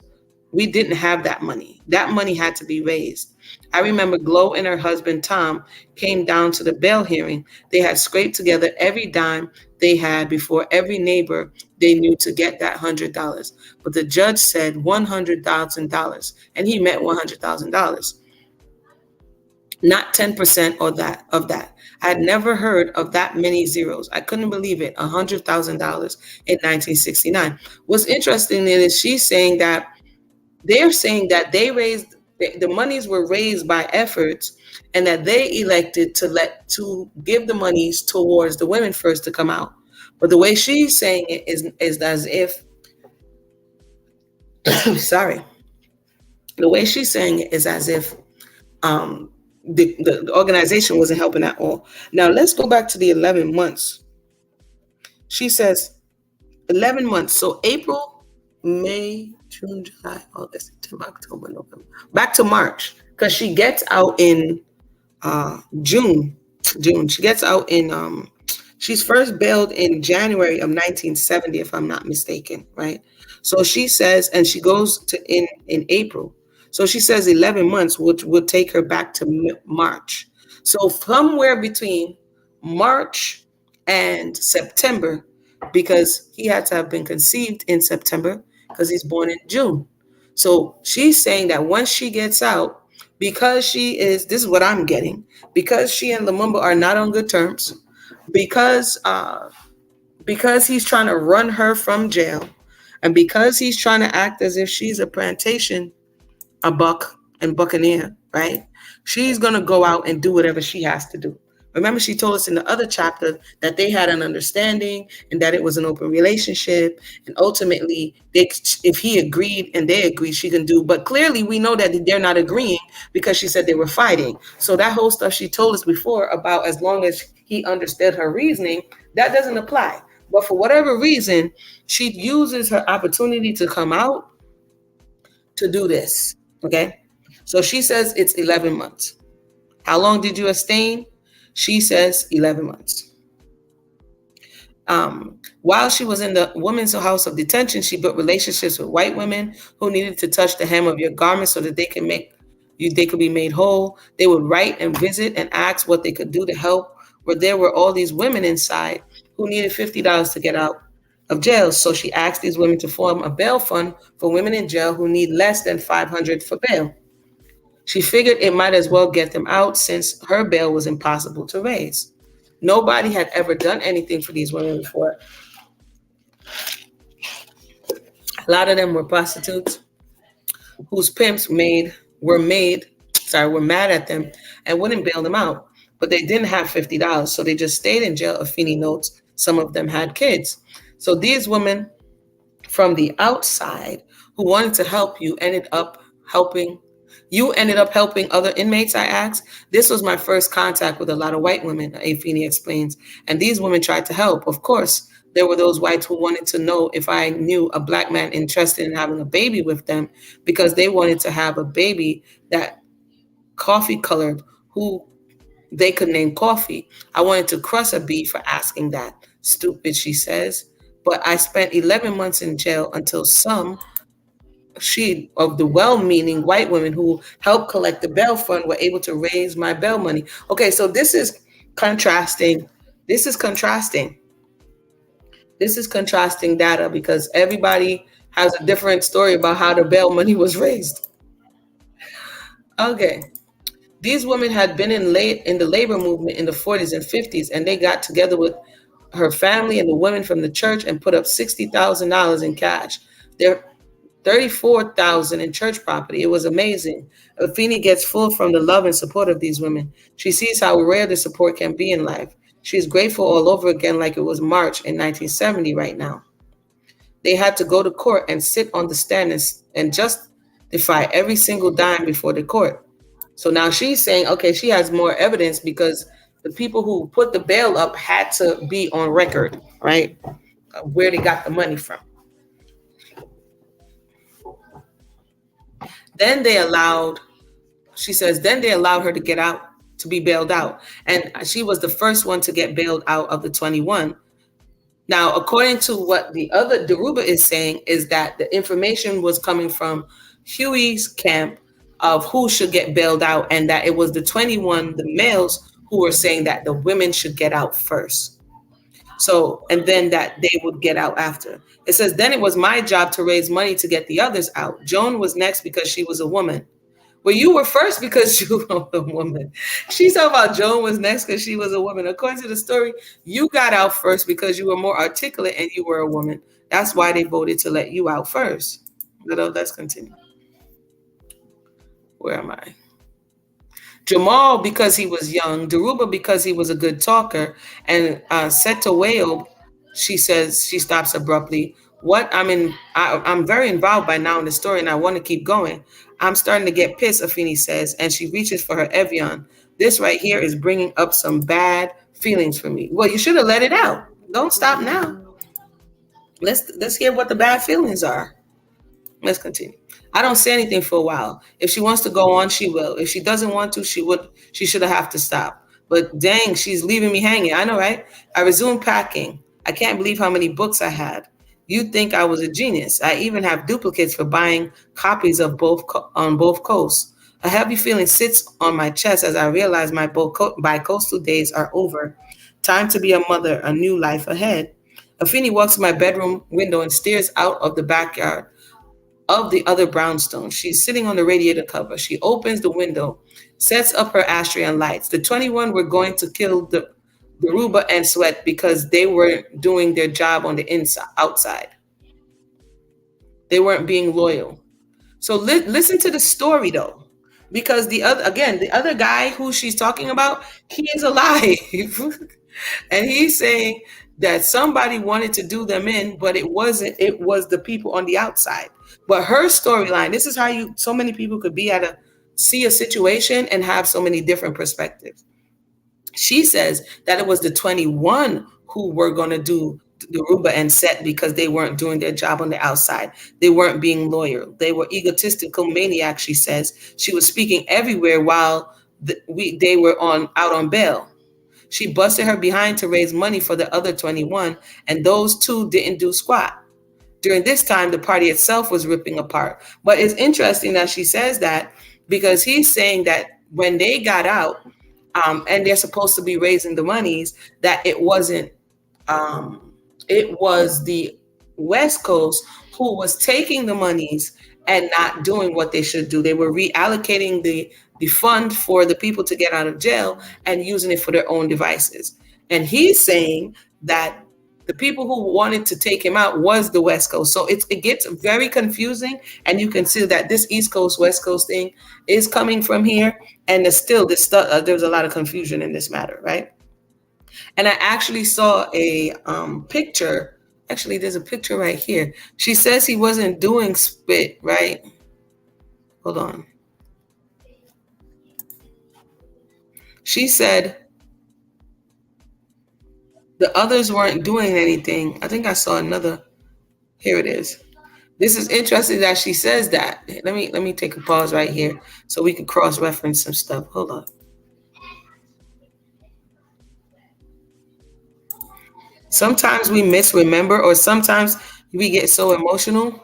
Speaker 1: We didn't have that money. That money had to be raised. I remember Glo and her husband, Tom, came down to the bail hearing. They had scraped together every dime they had before every neighbor they knew to get that $100. But the judge said $100,000, and he meant $100,000, not 10% of that. I had never heard of that many zeros. I couldn't believe it. $100,000 in 1969. What's interesting is she's saying that they're saying that the monies were raised by efforts and that they elected to give the monies towards the women first to come out. But the way she's saying it is as if sorry. The way she's saying it is as if the organization wasn't helping at all. Now let's go back to the 11 months. She says 11 months. So April, May, June, July, August, September, October, November. Back to March. Because she gets out in June. She gets out in she's first bailed in January of 1970, if I'm not mistaken, right? So she says, and she goes to in April. So she says 11 months, which would take her back to March. So somewhere between March and September, because he had to have been conceived in September because he's born in June. So she's saying that once she gets out, because this is what I'm getting, because she and Lumumba are not on good terms, because he's trying to run her from jail, and because he's trying to act as if she's a plantation, a buck and buccaneer, right? She's going to go out and do whatever she has to do. Remember, she told us in the other chapter that they had an understanding and that it was an open relationship. And ultimately, if he agreed and they agreed, she can do. But clearly, we know that they're not agreeing because she said they were fighting. So that whole stuff she told us before about as long as he understood her reasoning, that doesn't apply. But for whatever reason, she uses her opportunity to come out to do this. Okay? So she says it's 11 months. How long did you abstain? She says 11 months. While she was in the women's house of detention, she built relationships with white women who needed to touch the hem of your garment so that they could be made whole. They would write and visit and ask what they could do to help. Where there were all these women inside who needed $50 to get out of jail. So she asked these women to form a bail fund for women in jail who need less than 500 for bail. She figured it might as well get them out since her bail was impossible to raise. Nobody had ever done anything for these women before. A lot of them were prostitutes whose pimps made were made were mad at them and wouldn't bail them out. But they didn't have $50, so they just stayed in jail. Afeni notes some of them had kids. So these women from the outside who wanted to help helping you ended up helping other inmates, I asked. This was my first contact with a lot of white women, Afeni explains. And these women tried to help. Of course, there were those whites who wanted to know if I knew a black man interested in having a baby with them because they wanted to have a baby that coffee colored who they could name Coffee. I wanted to crush a bee for asking that. Stupid, she says. But I spent 11 months in jail until some of the well-meaning white women who helped collect the bail fund were able to raise my bail money. Okay, so this is contrasting. This is contrasting. This is contrasting data because everybody has a different story about how the bail money was raised. Okay. These women had been in the labor movement in the 40s and 50s, and they got together with her family and the women from the church and put up $60,000 in cash. Their 34,000 in church property. It was amazing. Afeni gets full from the love and support of these women. She sees how rare the support can be in life. She's grateful all over again like it was March in 1970 right now. They had to go to court and sit on the stand and justify every single dime before the court. So now she's saying, okay, she has more evidence because the people who put the bail up had to be on record, right? Where they got the money from. Then she says, then they allowed her to get out, to be bailed out. And she was the first one to get bailed out of the 21. Now, according to what the other Deruba is saying, is that the information was coming from Huey's camp of who should get bailed out, and that it was the 21, the males, who were saying that the women should get out first. So, and then that they would get out after. It says, then it was my job to raise money to get the others out. Joan was next because she was a woman. Well, you were first because you were a woman. She's talking about Joan was next because she was a woman. According to the story, you got out first because you were more articulate and you were a woman. That's why they voted to let you out first. But let's continue. Where am I? Jamal because he was young, Deruba because he was a good talker, and Setowayo, she says, she stops abruptly. I'm very involved by now in the story and I want to keep going. I'm starting to get pissed, Afeni says, and she reaches for her Evian. This right here is bringing up some bad feelings for me. Well, you should have let it out. Don't stop now. Let's hear what the bad feelings are. Let's continue. I don't say anything for a while. If she wants to go on, she will. If she doesn't want to, she should have to stop. But dang, she's leaving me hanging. I know, right? I resumed packing. I can't believe how many books I had. You'd think I was a genius. I even have duplicates for buying copies of both on both coasts. A heavy feeling sits on my chest as I realize my bi-coastal days are over. Time to be a mother, a new life ahead. Afeni walks to my bedroom window and stares out of the backyard of the other brownstone. She's sitting on the radiator cover. She opens the window, sets up her ashtray and lights. The 21 were going to kill the Deruba and Sweat because they were doing their job on the outside. They weren't being loyal. So listen to the story though, because the other guy who she's talking about, he is alive. And he's saying that somebody wanted to do them in, but it wasn't. It was the people on the outside. But her storyline, this is how so many people could see a situation and have so many different perspectives. She says that it was the 21 who were going to do Deruba and Set because they weren't doing their job on the outside. They weren't being loyal. They were egotistical maniacs, she says. She was speaking everywhere while they were out on bail. She busted her behind to raise money for the other 21, and those two didn't do squat. During this time, the party itself was ripping apart. But it's interesting that she says that because he's saying that when they got out, and they're supposed to be raising the monies, that it wasn't, um, it was the West Coast who was taking the monies and not doing what they should do. They were reallocating the fund for the people to get out of jail and using it for their own devices. And he's saying that the people who wanted to take him out was the West Coast. So it gets very confusing, and you can see that this East Coast West Coast thing is coming from here, and there's still this stuff. There's a lot of confusion in this matter, right? And I actually saw a picture. Actually, there's a picture right here. She says he wasn't doing spit, right? Hold on. She said the others weren't doing anything. I think I saw another. Here it is. This is interesting that she says that. Let me take a pause right here so we can cross-reference some stuff. Hold on. Sometimes we misremember, or sometimes we get so emotional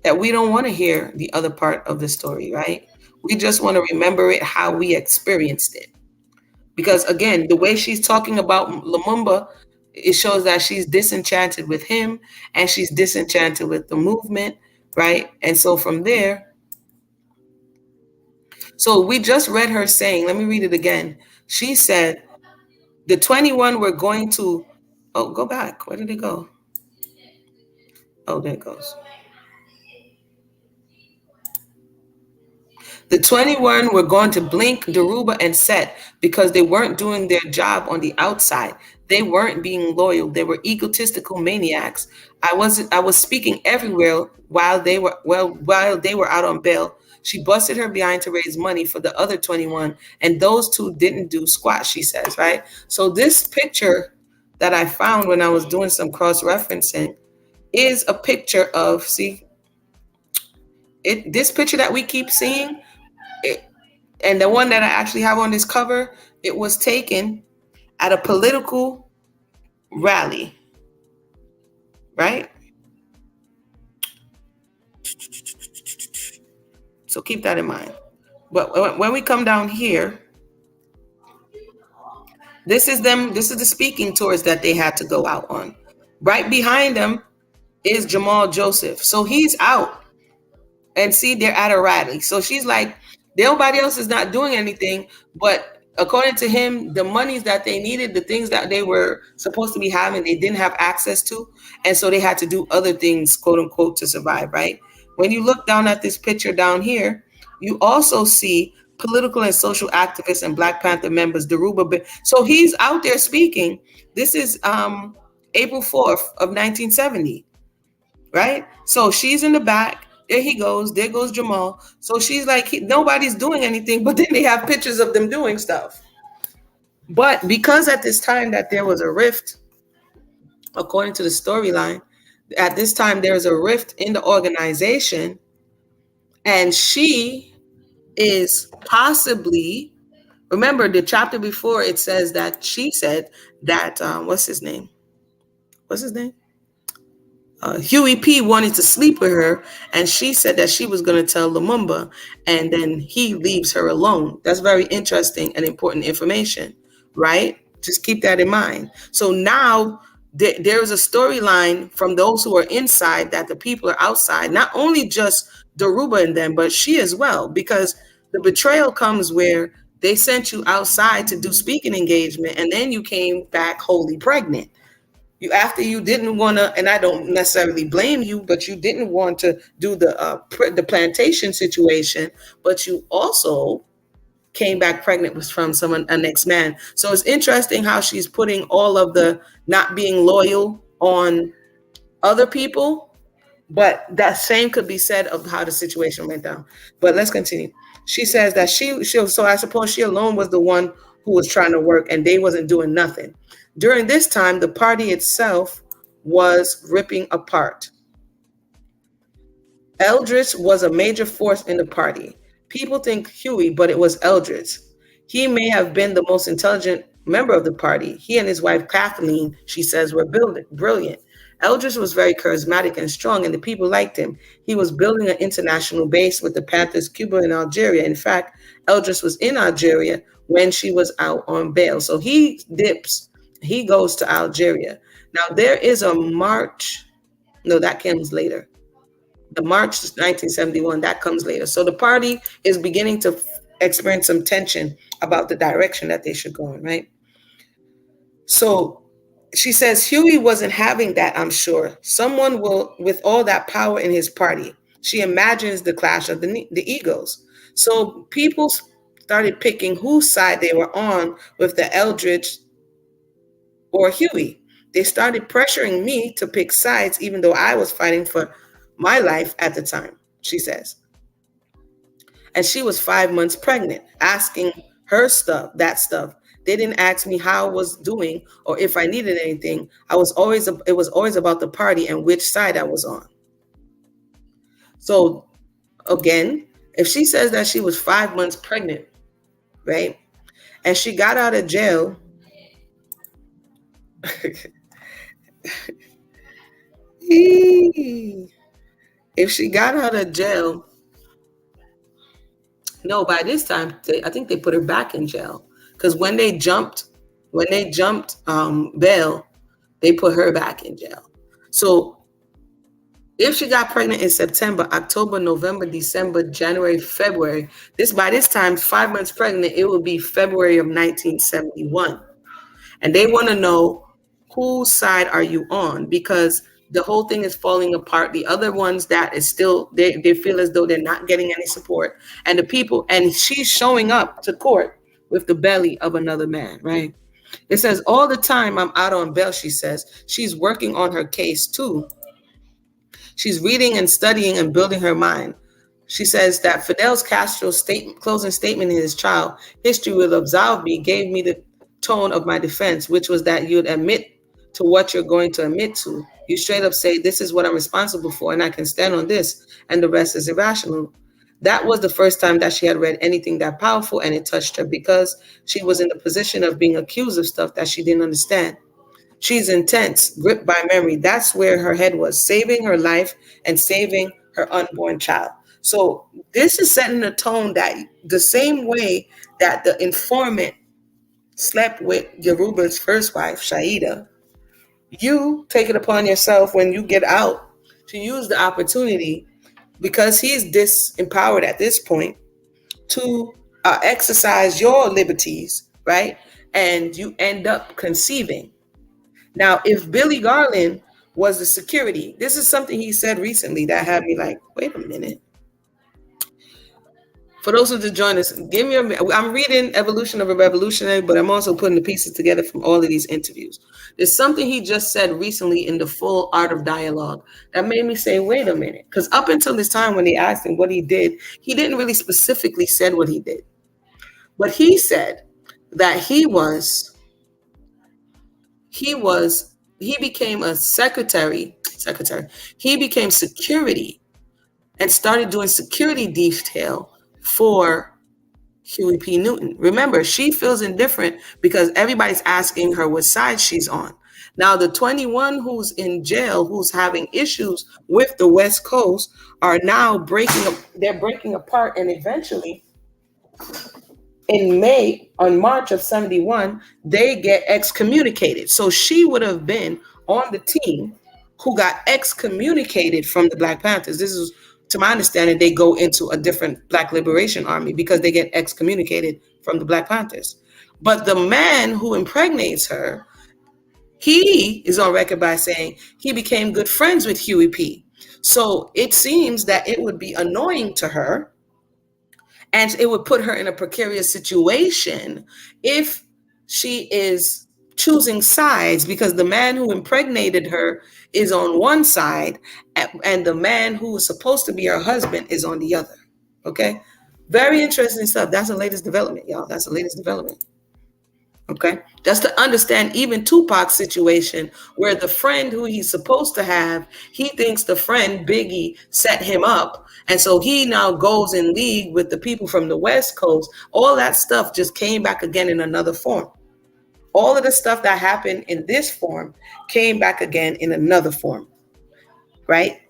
Speaker 1: that we don't want to hear the other part of the story, right? We just want to remember it how we experienced it. Because again, the way she's talking about Lumumba, it shows that she's disenchanted with him and she's disenchanted with the movement, right? And so from there, so we just read her saying, let me read it again. She said, the 21 were going to, oh, go back. Where did it go? Oh, there it goes. The 21 were going to blink, Daruba, and Set because they weren't doing their job on the outside. They weren't being loyal. They were egotistical maniacs. I was speaking everywhere while they were out on bail. She busted her behind to raise money for the other 21, and those two didn't do squat, she says, right? So this picture that I found when I was doing some cross-referencing is a picture of, see, this picture that we keep seeing, and the one that I actually have on this cover, it was taken at a political rally, right? So keep that in mind. But when we come down here, this is them. This is the speaking tours that they had to go out on. Right behind them is Jamal Joseph. So he's out, and see, they're at a rally. So she's like, nobody else is not doing anything, but according to him, the monies that they needed, the things that they were supposed to be having, they didn't have access to, and so they had to do other things, quote unquote, to survive, right? When you look down at this picture down here, you also see political and social activists and Black Panther members, Daruba. So he's out there speaking. This is April 4th of 1970, right? So she's in the back. There he goes. There goes Jamal. So she's like, nobody's doing anything, but then they have pictures of them doing stuff. But because at this time that there was a rift, according to the storyline, at this time there's a rift in the organization, and she is possibly, remember the chapter before, it says that she said that, what's his name? Huey P wanted to sleep with her, and she said that she was going to tell Lumumba, and then he leaves her alone. That's very interesting and important information, right? Just keep that in mind. So now there's a storyline from those who are inside that the people are outside, not only just Daruba and them, but she as well, because the betrayal comes where they sent you outside to do speaking engagement, and then you came back wholly pregnant. After you didn't want to, and I don't necessarily blame you, but you didn't want to do the plantation situation, but you also came back pregnant was from someone, a next man. So it's interesting how she's putting all of the not being loyal on other people, but that same could be said of how the situation went down. But let's continue. She says that so I suppose she alone was the one who was trying to work, and they wasn't doing nothing. During this time, the party itself was ripping apart. Eldridge was a major force in the party. People think Huey, but it was Eldridge. He may have been the most intelligent member of the party. He and his wife Kathleen, she says, were brilliant. Eldridge was very charismatic and strong, and the people liked him. He was building an international base with the Panthers, Cuba, and Algeria. In fact, Eldridge was in Algeria when she was out on bail. So he dips, he goes to Algeria. Now, there is a march. No, that comes later. The March 1971, that comes later. So the party is beginning to experience some tension about the direction that they should go in, right? So she says Huey wasn't having that, I'm sure. Someone will, with all that power in his party. She imagines the clash of the egos. So people started picking whose side they were on with the Eldridge or Huey. They started pressuring me to pick sides, even though I was fighting for my life at the time, she says. And she was 5 months pregnant, asking her stuff, that stuff. They didn't ask me how I was doing or if I needed anything. It was always about the party and which side I was on. So again, if she says that she was 5 months pregnant, right? And she got out of jail. If she got out of jail, no, by this time, I think they put her back in jail. Because when they jumped bail, they put her back in jail. So if she got pregnant in September, October, November, December, January, February, by this time, 5 months pregnant, it would be February of 1971. And they want to know, whose side are you on? Because the whole thing is falling apart. The other ones that is still, they feel as though they're not getting any support. And the people, and she's showing up to court with the belly of another man, right? It says, all the time I'm out on bail, she says. She's working on her case too. She's reading and studying and building her mind. She says that Fidel Castro's closing statement in his trial, history will absolve me, gave me the tone of my defense, which was that you'd admit to what you're going to admit to. You straight up say, this is what I'm responsible for, and I can stand on this, and the rest is irrational. That was the first time that she had read anything that powerful, and it touched her because she was in the position of being accused of stuff that she didn't understand. She's intense, gripped by memory. That's where her head was, saving her life and saving her unborn child. So this is setting a tone that the same way that the informant slept with Yoruba's first wife, Shaida, you take it upon yourself when you get out to use the opportunity, because he's disempowered at this point, to exercise your liberties, right? And you end up conceiving. Now, if Billy Garland was the security, this is something he said recently that had me like, wait a minute. For those who just join us, I'm reading Evolution of a Revolutionary, but I'm also putting the pieces together from all of these interviews. There's something he just said recently in The Full Art of Dialogue that made me say, wait a minute. Because up until this time when they asked him what he did, he didn't really specifically said what he did. But he said that he became a secretary. He became security and started doing security detail for Huey P. Newton. Remember, she feels indifferent because everybody's asking her what side she's on. Now, the 21 who's in jail, who's having issues with the West Coast, are now breaking apart, and eventually in March of 71, they get excommunicated. So she would have been on the team who got excommunicated from the Black Panthers. This is, to my understanding, they go into a different Black Liberation Army because they get excommunicated from the Black Panthers. But the man who impregnates her, he is on record by saying he became good friends with Huey P. So it seems that it would be annoying to her, and it would put her in a precarious situation if she is choosing sides, because the man who impregnated her is on one side and the man who is supposed to be her husband is on the other. Okay? Very interesting stuff. That's the latest development, y'all. That's the latest development. Okay? Just to understand even Tupac's situation, where the friend who he's supposed to have, he thinks the friend Biggie set him up. And so he now goes in league with the people from the West Coast. All that stuff just came back again in another form. all of the stuff that happened in this form came back again in another form, right?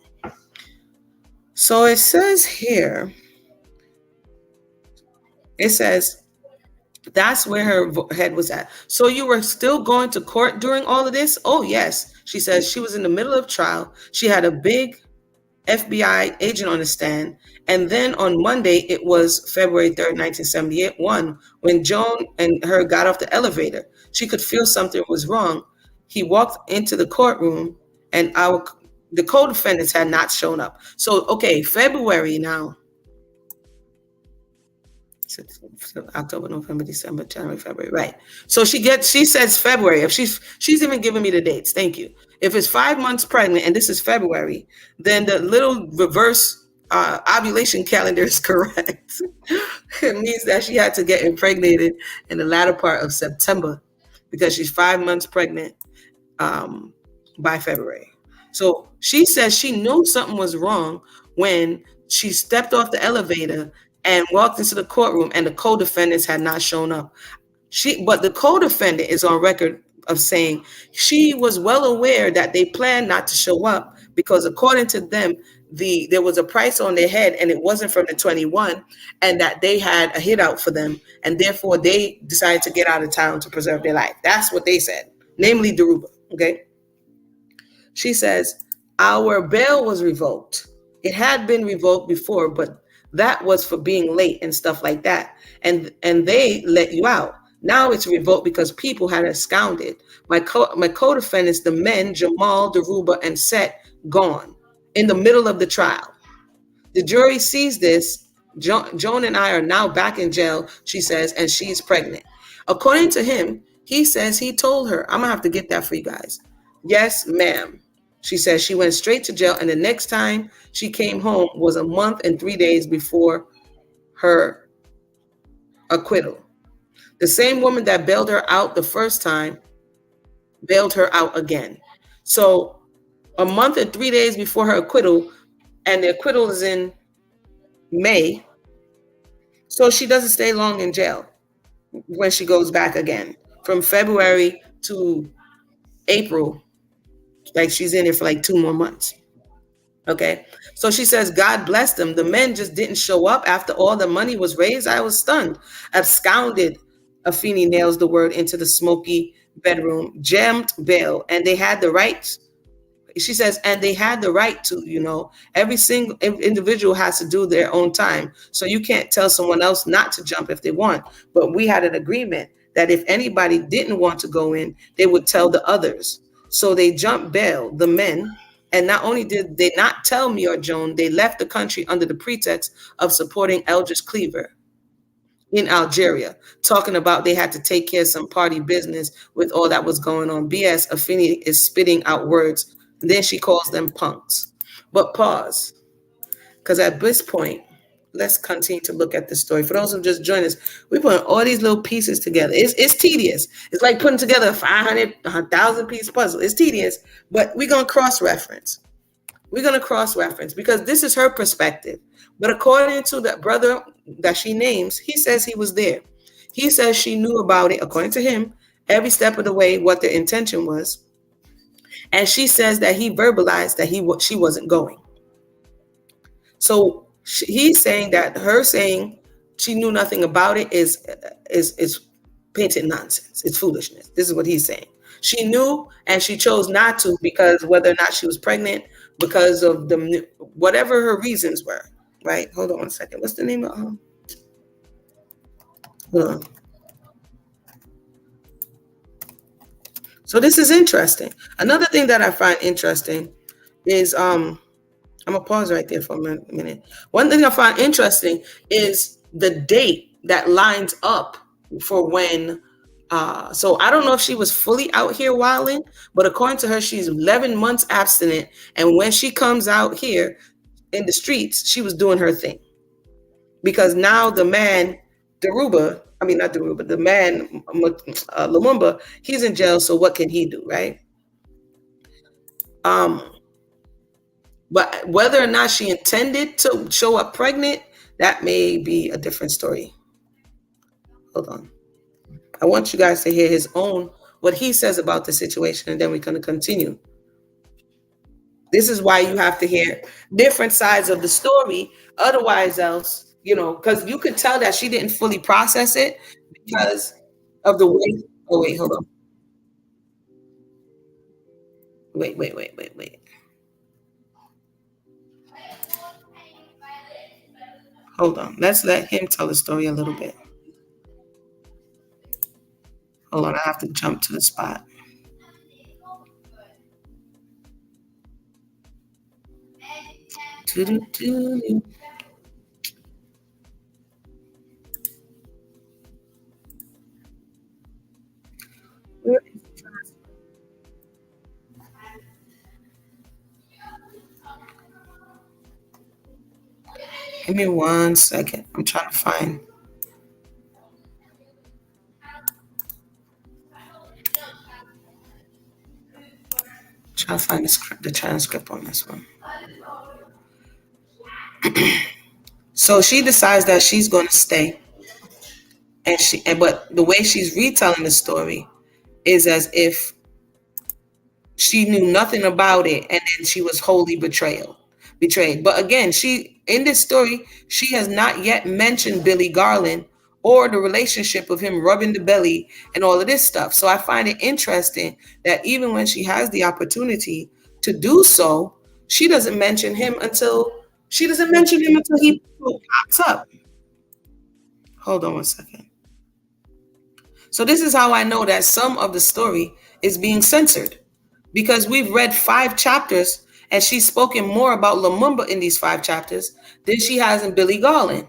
Speaker 1: So it says here, it says, that's where her head was at. So you were still going to court during all of this? Oh, yes. She says she was in the middle of trial. She had a big FBI agent on the stand. And then on Monday, it was February 3rd, 1971, when Joan and her got off the elevator. She could feel something was wrong. He walked into the courtroom and the co-defendants had not shown up. So, okay, February now. October, November, December, January, February. Right. So she says February. If she's even giving me the dates. Thank you. If it's 5 months pregnant and this is February, then the little reverse ovulation calendar is correct. It means that she had to get impregnated in the latter part of September because she's 5 months pregnant by February. So she says she knew something was wrong when she stepped off the elevator and walked into the courtroom and the co-defendants had not shown up. But the co-defendant is on record of saying she was well aware that they planned not to show up because according to them, there was a price on their head and it wasn't from the 21 and that they had a hit out for them and therefore they decided to get out of town to preserve their life. That's what they said, namely Daruba, okay? She says, our bail was revoked. It had been revoked before, but that was for being late and stuff like that. And they let you out. Now it's revoked because people had absconded. My co-defendants, the men, Jamal, Daruba, and Set, gone in the middle of the trial. The jury sees this. Joan and I are now back in jail, she says, and she's pregnant. According to him, he says he told her, I'm going to have to get that for you guys. Yes, ma'am. She says she went straight to jail, and the next time she came home was a month and 3 days before her acquittal. The same woman that bailed her out the first time bailed her out again. So a month and 3 days before her acquittal, and the acquittal is in May. So she doesn't stay long in jail when she goes back again. From February to April, like she's in it for like 2 more months. Okay. So she says, God bless them. The men just didn't show up after all the money was raised. I was stunned. Absconded. Afeni nails the word into the smoky bedroom, jammed bail, and they had the right. She says, and they had the right to, every single individual has to do their own time. So you can't tell someone else not to jump if they want. But we had an agreement that if anybody didn't want to go in, they would tell the others. So they jumped bail, the men. And not only did they not tell me or Joan, they left the country under the pretext of supporting Eldridge Cleaver in Algeria, talking about they had to take care of some party business with all that was going on. BS, Afeni is spitting out words. Then she calls them punks. But pause, because at this point, let's continue to look at the story. For those who just joined us, we put all these little pieces together. It's tedious. It's like putting together a 500, 1,000 piece puzzle. It's tedious, but we're going to cross-reference. We're going to cross-reference because this is her perspective. But according to that brother that she names, he says he was there. He says she knew about it, according to him, every step of the way, what their intention was. And she says that he verbalized that she wasn't going. So he's saying that her saying she knew nothing about it is painted nonsense. It's foolishness. This is what he's saying. She knew and she chose not to because whether or not she was pregnant, because of whatever her reasons were. Right? Hold on one second. What's the name of hold on. So this is interesting. Another thing that I find interesting is I'm gonna pause right there for a minute. One thing I find interesting is the date that lines up for when so I don't know if she was fully out here wilding, but according to her, she's 11 months abstinent, and when she comes out here in the streets, she was doing her thing. Because now the man, the man, Lumumba, he's in jail, so what can he do, right? But whether or not she intended to show up pregnant, that may be a different story. Hold on. I want you guys to hear his own what he says about the situation, and then we're going to continue. This is why you have to hear different sides of the story. Otherwise, else, because you could tell that she didn't fully process it because of the way. Oh, wait, hold on. Wait. Hold on. Let's let him tell the story a little bit. Hold on. I have to jump to the spot. Doo-doo-doo. Give me 1 second. I'm trying to find. Trying to find the transcript on this one. So she decides that she's going to stay, but the way she's retelling the story is as if she knew nothing about it, and then she was wholly betrayed. But again, she in this story, she has not yet mentioned Billy Garland or the relationship of him rubbing the belly and all of this stuff. So I find it interesting that even when she has the opportunity to do so, she doesn't mention him until he pops up. Hold on 1 second. So this is how I know that some of the story is being censored, because we've read 5 chapters and she's spoken more about Lumumba in these 5 chapters than she has in Billy Garland,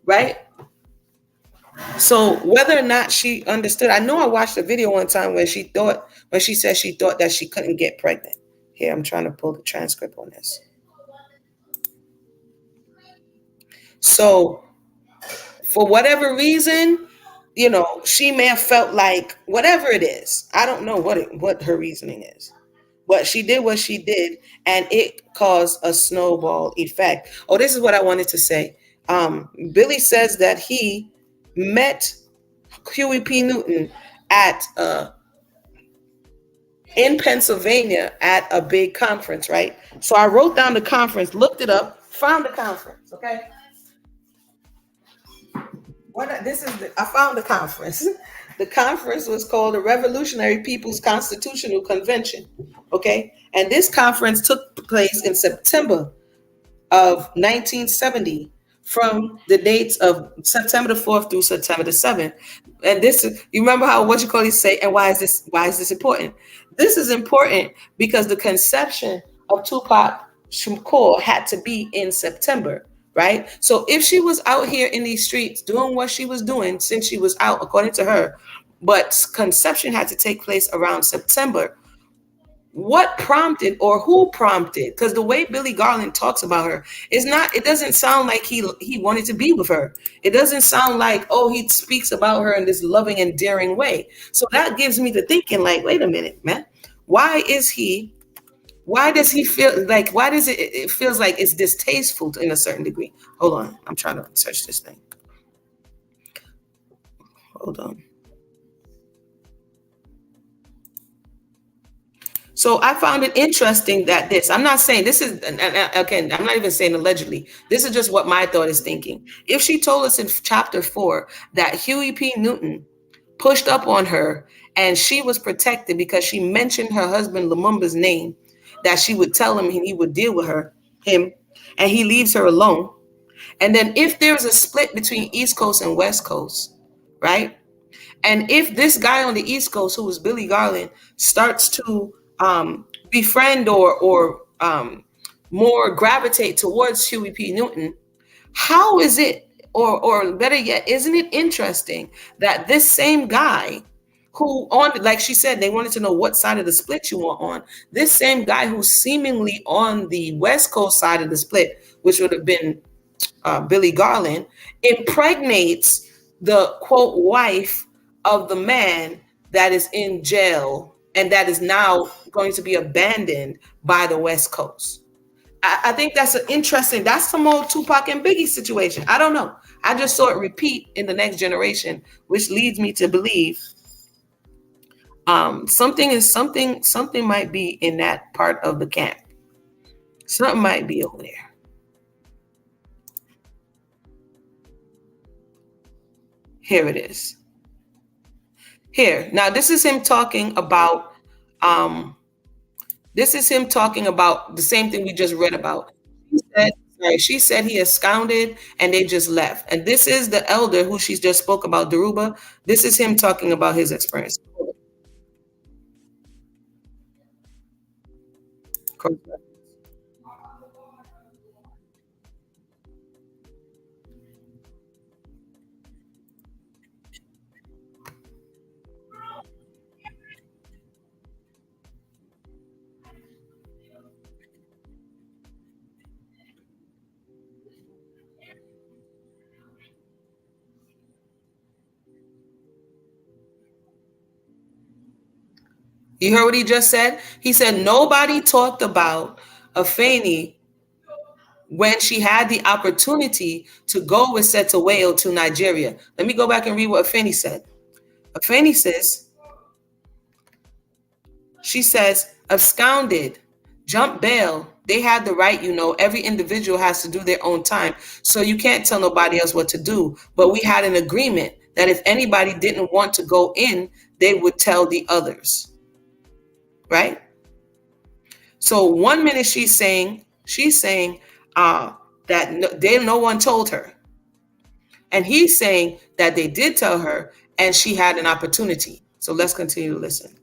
Speaker 1: right? So whether or not she understood, I know I watched a video one time when she said she thought that she couldn't get pregnant. Here, I'm trying to pull the transcript on this. So for whatever reason, she may have felt like whatever it is. I don't know what her reasoning is. But she did what she did, and it caused a snowball effect. Oh, this is what I wanted to say. Billy says that he met Huey P. Newton at in Pennsylvania at a big conference, right? So I wrote down the conference, looked it up, found the conference. Okay. I found the conference. The conference was called the Revolutionary People's Constitutional Convention. Okay. And this conference took place in September of 1970, from the dates of September the 4th through September the 7th. And you remember how say, and why is this important? This is important because the conception of Tupac Shakur had to be in September, right? So if she was out here in these streets doing what she was doing since she was out, according to her, but conception had to take place around September, what prompted or who prompted? Because the way Billy Garland talks about her it doesn't sound like he wanted to be with her. It doesn't sound like, he speaks about her in this loving, endearing way. So that gives me the thinking, like, wait a minute, man. Why does he feel like, it feels like it's distasteful in a certain degree? Hold on. I'm trying to search this thing. Hold on. So I found it interesting that I'm not saying this is, okay, I'm not even saying allegedly. This is just what my thought is thinking. If she told us in chapter 4 that Huey P. Newton pushed up on her and she was protected because she mentioned her husband Lumumba's name, that she would tell him he would deal with him, and he leaves her alone. And then if there's a split between East Coast and West Coast, right? And if this guy on the East Coast, who was Billy Garland, starts to befriend or more gravitate towards Huey P. Newton, how is it, or better yet, isn't it interesting that this same guy who, like she said, they wanted to know what side of the split you were on, this same guy who's seemingly on the West Coast side of the split, which would have been Billy Garland, impregnates the quote wife of the man that is in jail and that is now going to be abandoned by the West Coast. I think that's that's some old Tupac and Biggie situation. I don't know. I just saw it repeat in the next generation, which leads me to believe Something is something. Something might be in that part of the camp. Something might be over there. Here it is. Here. Now this is him talking about um this is him talking about the same thing we just read about. She said, sorry, she said he absconded and they just left. And this is the elder who she just spoke about, Daruba. This is him talking about his experience. You heard what he just said? He said nobody talked about Afeni when she had the opportunity to go with Setaweo to Nigeria. Let me go back and read what Afeni said. Afeni says, she says, absconded, jump bail. They had the right, every individual has to do their own time. So you can't tell nobody else what to do. But we had an agreement that if anybody didn't want to go in, they would tell the others. Right? So 1 minute she's saying that no one told her. And he's saying that they did tell her and she had an opportunity. So let's continue to listen.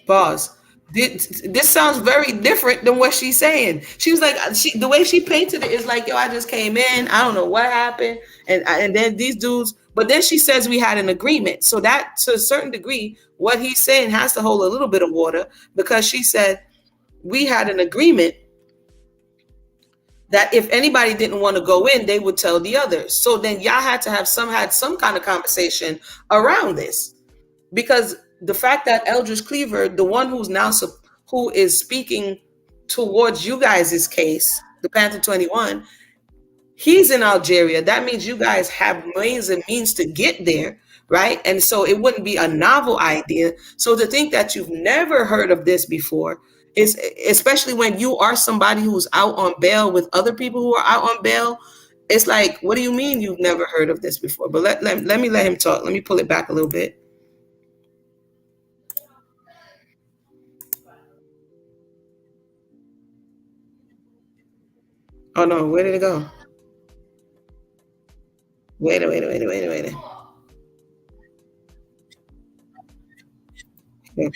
Speaker 1: Pause. This sounds very different than what she's saying. She was like, the way she painted it is like, yo, I just came in. I don't know what happened. And then these dudes, but then she says we had an agreement. So that to a certain degree, what he's saying has to hold a little bit of water because she said we had an agreement that if anybody didn't want to go in, they would tell the others. So then y'all had to have some kind of conversation around this. Because the fact that Eldridge Cleaver, the one who is speaking towards you guys' case, the Panther 21, he's in Algeria. That means you guys have ways and means to get there, right? And so it wouldn't be a novel idea. So to think that you've never heard of this before is, especially when you are somebody who's out on bail with other people who are out on bail, it's like, what do you mean you've never heard of this before? But let me let him talk. Let me pull it back a little bit. Oh no, where did it go? Wait. Yeah.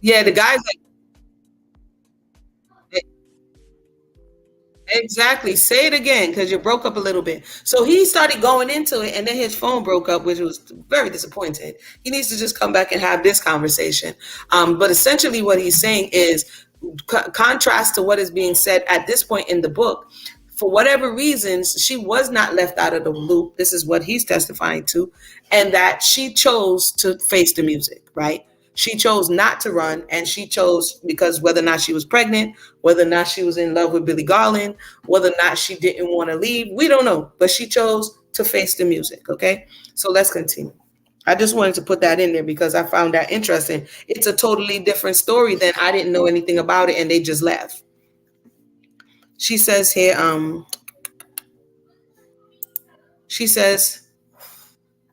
Speaker 1: Yeah, the guy's like, exactly. Say it again because you broke up a little bit. So he started going into it, and then his phone broke up, which was very disappointing. He needs to just come back and have this conversation. But essentially, what he's saying is contrast to what is being said at this point in the book. For whatever reasons, she was not left out of the loop. This is what he's testifying to, and that she chose to face the music, right? She chose not to run, and she chose because whether or not she was pregnant, whether or not she was in love with Billy Garland, whether or not she didn't want to leave, we don't know. But she chose to face the music. Okay, so let's continue. I just wanted to put that in there because I found that interesting. It's a totally different story than I didn't know anything about it and they just left. She says here, she says,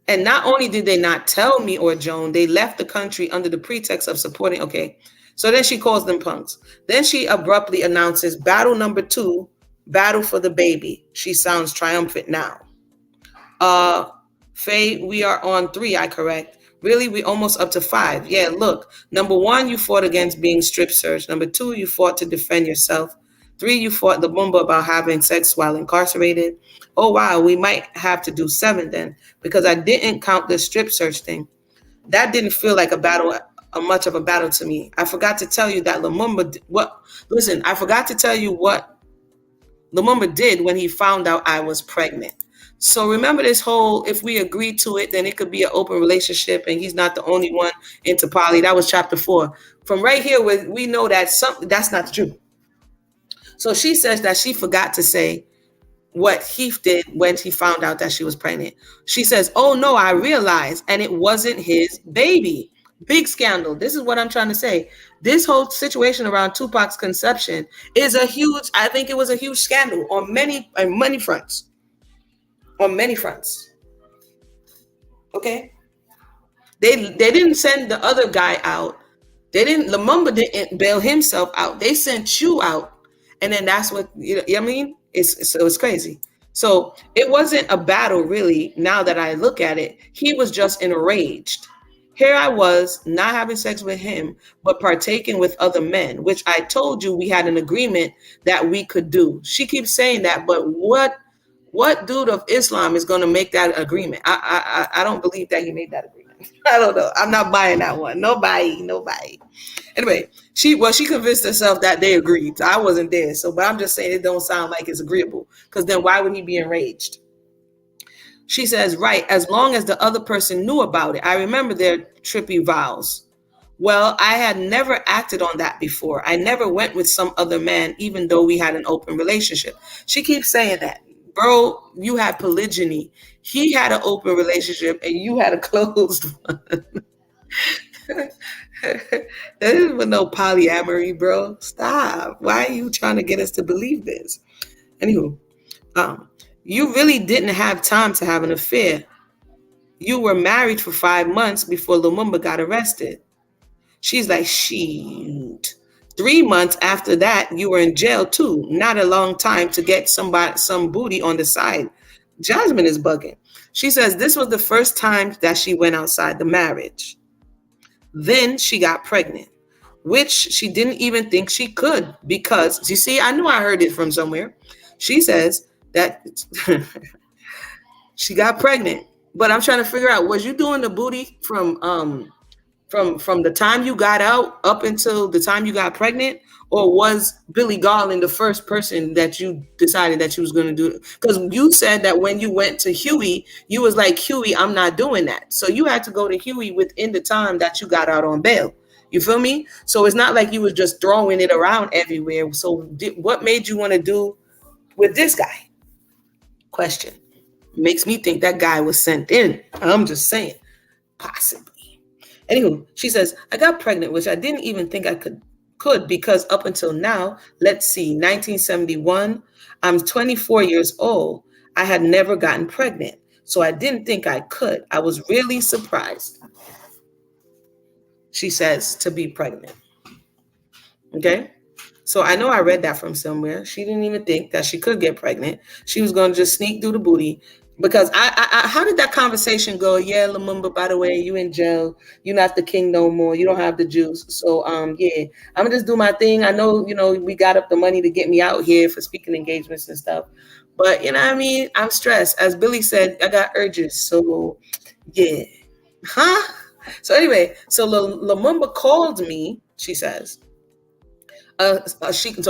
Speaker 1: And not only did they not tell me or Joan, they left the country under the pretext of supporting. Okay. So then she calls them punks. Then she abruptly announces battle number 2, battle for the baby. She sounds triumphant now. Uh, Faye, we are on 3, I correct. Really, we almost up to 5. Yeah, look. Number 1, you fought against being strip searched. Number 2, you fought to defend yourself. 3, you fought the Bumba about having sex while incarcerated. Oh, wow, we might have to do 7 then, because I didn't count the strip search thing. That didn't feel like a battle, much of a battle to me. I forgot to tell you that Lumumba, listen, I forgot to tell you what Lumumba did when he found out I was pregnant. So remember this whole, if we agree to it, then it could be an open relationship and he's not the only one into poly. That was chapter 4. From right here, we know that that's not true. So she says that she forgot to say what Heath did when he found out that she was pregnant. She says, oh no, I realized, and it wasn't his baby. Big scandal. This is what I'm trying to say. This whole situation around Tupac's conception is I think it was a huge scandal on many fronts. On many fronts. Okay? They didn't send the other guy out. Lumumba didn't bail himself out. They sent you out. And then that's what, you know what I mean? It's crazy. So it wasn't a battle, really. Now that I look at it, he was just enraged. Here I was, not having sex with him, but partaking with other men, which I told you we had an agreement that we could do. She keeps saying that, but what dude of Islam is going to make that agreement? I don't believe that he made that agreement. I don't know. I'm not buying that one. Nobody. Anyway, she convinced herself that they agreed. I wasn't there. But I'm just saying it don't sound like it's agreeable, because then why would he be enraged? She says, right, as long as the other person knew about it. I remember their trippy vows. Well, I had never acted on that before. I never went with some other man, even though we had an open relationship. She keeps saying that. Bro, you had polygyny. He had an open relationship and you had a closed one. There isn't no polyamory, bro. Stop. Why are you trying to get us to believe this? Anywho, you really didn't have time to have an affair. You were married for 5 months before Lumumba got arrested. She's like, shoot. 3 months after that, you were in jail too. Not a long time to get some booty on the side. Jasmine is bugging. She says this was the first time that she went outside the marriage. Then she got pregnant, which she didn't even think she could, because, you see, I knew I heard it from somewhere. She says that she got pregnant, but I'm trying to figure out, was you doing the booty from the time you got out up until the time you got pregnant, or was Billy Garland the first person that you decided that you was going to do it? Because you said that when you went to Huey, you was like, Huey, I'm not doing that. So you had to go to Huey within the time that you got out on bail. You feel me? So it's not like you was just throwing it around everywhere. So what made you want to do with this guy? Question. Makes me think that guy was sent in. I'm just saying. Possibly. Anywho, she says, I got pregnant, which I didn't even think I could because up until now, let's see, 1971, I'm 24 years old. I had never gotten pregnant, so I didn't think I could. I was really surprised, she says, to be pregnant. Okay? So I know I read that from somewhere. She didn't even think that she could get pregnant. She was going to just sneak through the booty. Because how did that conversation go? Yeah, Lumumba, by the way, you in jail. You're not the king no more. You don't have the juice. So, yeah, I'm going to just do my thing. I know, we got up the money to get me out here for speaking engagements and stuff. But, you know what I mean? I'm stressed. As Billy said, I got urges. So, yeah. Huh? So, anyway, so Lumumba called me, she says. So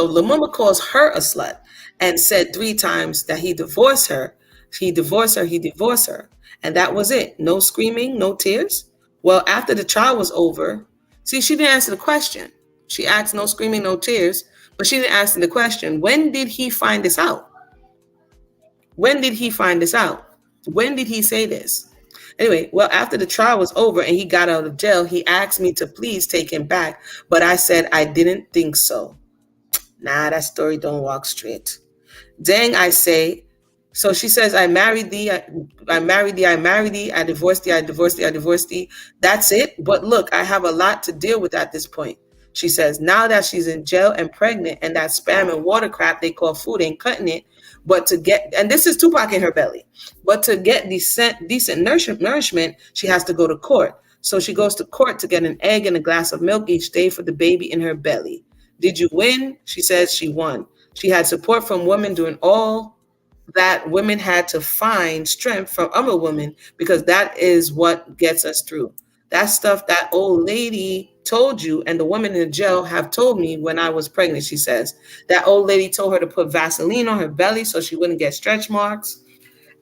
Speaker 1: Lumumba calls her a slut and said 3 times that he divorced her. He divorced her. And that was it. No screaming, no tears. Well, after the trial was over, see, she didn't answer the question. She asked no screaming, no tears, but she didn't answer the question. When did he find this out? When did he find this out? When did he say this? Anyway, well, after the trial was over and he got out of jail, he asked me to please take him back. But I said I didn't think so. Nah, that story don't walk straight. Dang, I say, So she says, I married thee, I married thee, I married thee, I divorced thee, I divorced thee, I divorced thee. That's it. But look, I have a lot to deal with at this point. She says, now that she's in jail and pregnant and that spam and water crap they call food ain't cutting it. But to get, and this is Tupac in her belly, but to get decent nourishment, she has to go to court. So she goes to court to get an egg and a glass of milk each day for the baby in her belly. Did you win? She says she won. She had support from women doing all that women had to find strength from other women because that is what gets us through. That stuff that old lady told you and the women in the jail have told me when I was pregnant, she says. That old lady told her to put Vaseline on her belly so she wouldn't get stretch marks.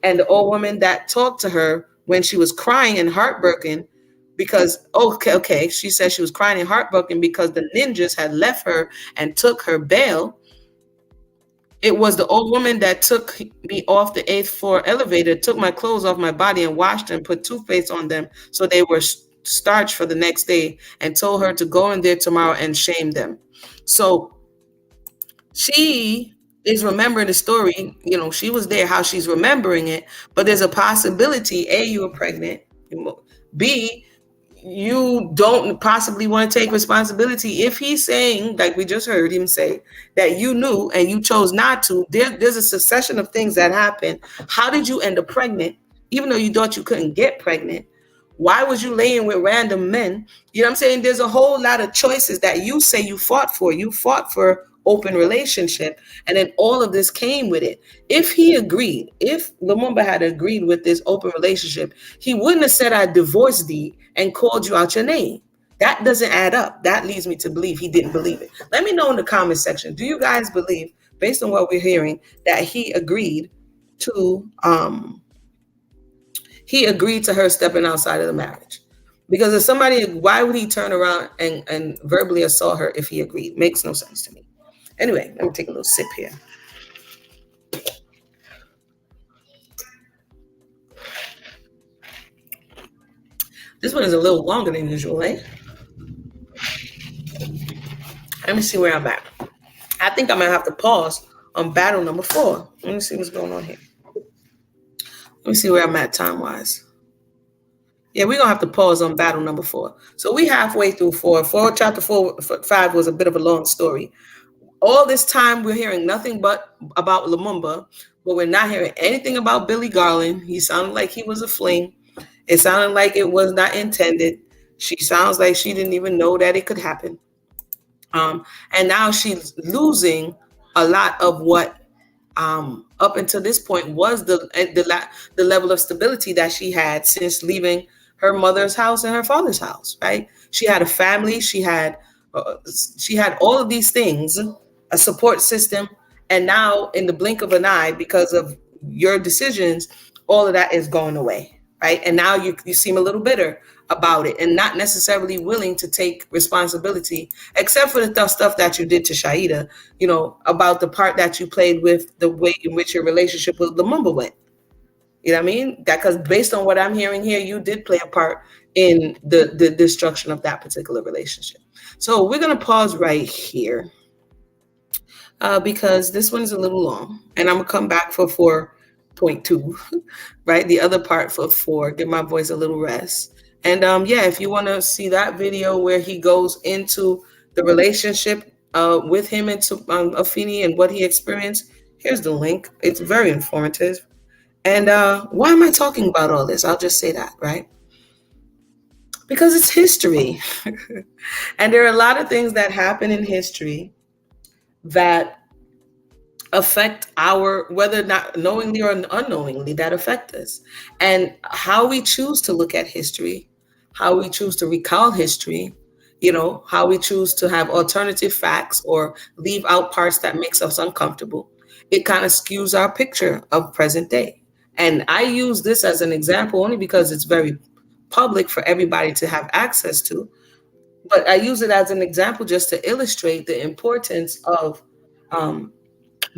Speaker 1: And the old woman that talked to her when she was crying and heartbroken because, okay, she said she was crying and heartbroken because the ninjas had left her and took her bail. It was the old woman that took me off the eighth floor elevator, took my clothes off my body and washed them, put toothpaste on them so they were starched for the next day, and told her to go in there tomorrow and shame them. So she is remembering the story. You know, she was there, how she's remembering it, but there's a possibility, A, you were pregnant, B, you don't possibly want to take responsibility. If he's saying, like we just heard him say, that you knew and you chose not to, there's a succession of things that happen. How did you end up pregnant, even though you thought you couldn't get pregnant? Why was you laying with random men? You know what I'm saying? There's a whole lot of choices that you say you fought for. You fought for open relationship, and then all of this came with it. If he agreed, if Lumumba had agreed with this open relationship, he wouldn't have said I divorced thee and called you out your name. That doesn't add up. That leads me to believe he didn't believe it. Let me know in the comment section, do you guys believe, based on what we're hearing, that he agreed to her stepping outside of the marriage? Because if somebody, why would he turn around and verbally assault her if he agreed? Makes no sense to me. Anyway, let me take a little sip here. This one is a little longer than usual, eh? Let me see where I'm at. I think I'm going to have to pause on battle number 4. Let me see what's going on here. Let me see where I'm at time-wise. Yeah, we're going to have to pause on battle number 4. So we halfway through 4. Chapter 5 was a bit of a long story. All this time, we're hearing nothing but about Lumumba, but we're not hearing anything about Billy Garland. He sounded like he was a fling. It sounded like it was not intended. She sounds like she didn't even know that it could happen. And now she's losing a lot of what up until this point was the level of stability that she had since leaving her mother's house and her father's house, right? She had a family. She had all of these things, a support system, and now in the blink of an eye, because of your decisions, all of that is going away, right? And now you seem a little bitter about it and not necessarily willing to take responsibility, except for the stuff that you did to Shaida, you know, about the part that you played with the way in which your relationship with Lumumba went. You know what I mean? That, because based on what I'm hearing here, you did play a part in the destruction of that particular relationship. So we're going to pause right here because this one's a little long, and I'm going to come back for 4.2, right? The other part for 4, give my voice a little rest. And yeah, if you want to see that video where he goes into the relationship with him and Afeni and what he experienced, here's the link. It's very informative. And why am I talking about all this? I'll just say that, right? Because it's history. And there are a lot of things that happen in history that affect whether not knowingly or unknowingly, that affect us. And how we choose to look at history, how we choose to recall history, you know, how we choose to have alternative facts or leave out parts that makes us uncomfortable, it kind of skews our picture of present day. And I use this as an example only because it's very public for everybody to have access to. But I use it as an example just to illustrate the importance of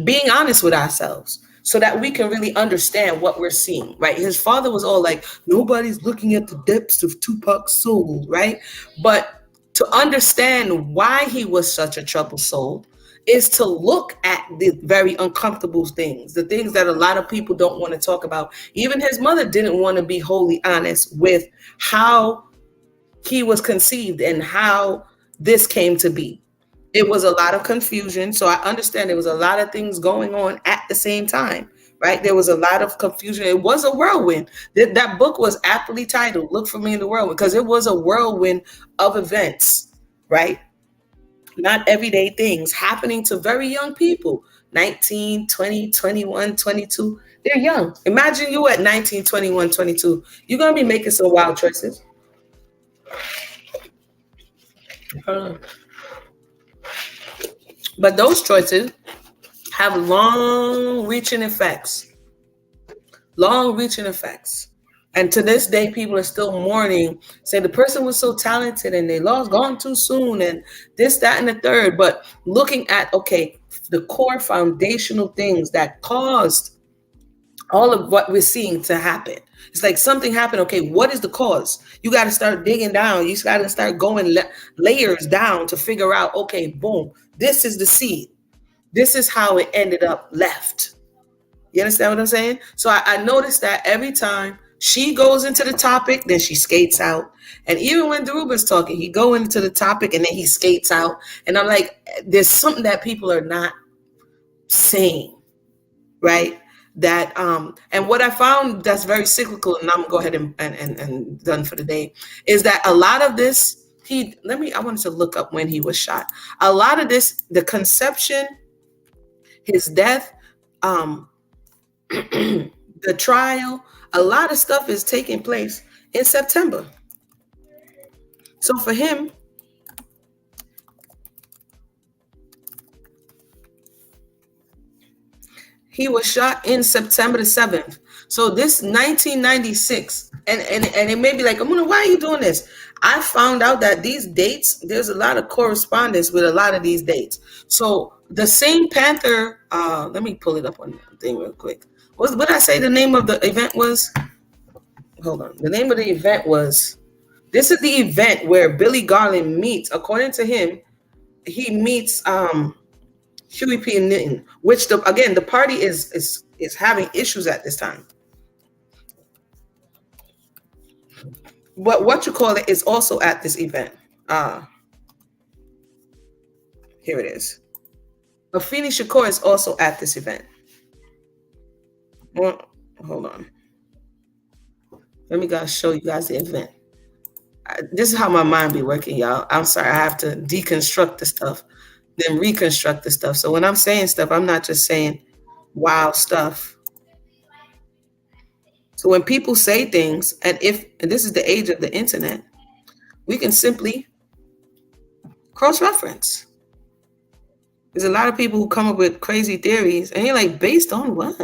Speaker 1: being honest with ourselves so that we can really understand what we're seeing, right? His father was all like, nobody's looking at the depths of Tupac's soul, right? But to understand why he was such a troubled soul is to look at the very uncomfortable things, the things that a lot of people don't want to talk about. Even his mother didn't want to be wholly honest with how he was conceived and how this came to be. It was a lot of confusion. So I understand there was a lot of things going on at the same time, right? There was a lot of confusion. It was a whirlwind. That book was aptly titled, Look for Me in the Whirlwind, because it was a whirlwind of events, right? Not everyday things happening to very young people, 19, 20, 21, 22. They're young. Imagine you at 19, 21, 22. You're going to be making some wild choices. Uh, But those choices have long reaching effects. Long reaching effects. And to this day, people are still mourning, say the person was so talented and they lost, gone too soon, and this, that, and the third. But looking at, okay, the core foundational things that caused all of what we're seeing to happen. It's like something happened. Okay, what is the cause? You got to start digging down. You got to start going layers down to figure out, okay, boom, this is the seed. This is how it ended up left. You understand what I'm saying? So I noticed that every time she goes into the topic, then she skates out. And even when Darubin's talking, he go into the topic and then he skates out. And I'm like, there's something that people are not saying, right? That and what I found that's very cyclical, and I'm gonna go ahead and done for the day, is that a lot of this, I wanted to look up when he was shot. A lot of this, the conception, his death, the trial, a lot of stuff is taking place in September. So for him, he was shot in September the 7th. So this 1996, and it may be like, Amuna, why are you doing this? I found out that these dates, there's a lot of correspondence with a lot of these dates. So the same Panther, let me pull it up on the thing real quick. What did I say the name of the event was? Hold on. The name of the event was, this is the event where Billy Garland meets, according to him, he meets Huey P. Newton, which the party is having issues at this time. But what you call it is also at this event. Here it is. Afeni Shakur is also at this event. Well, hold on. Let me show you guys the event. This is how my mind be working, y'all. I'm sorry, I have to deconstruct the stuff, then reconstruct the stuff. So when I'm saying stuff, I'm not just saying wild stuff. So when people say things, and this is the age of the internet, we can simply cross-reference. There's a lot of people who come up with crazy theories, and you're like, based on what?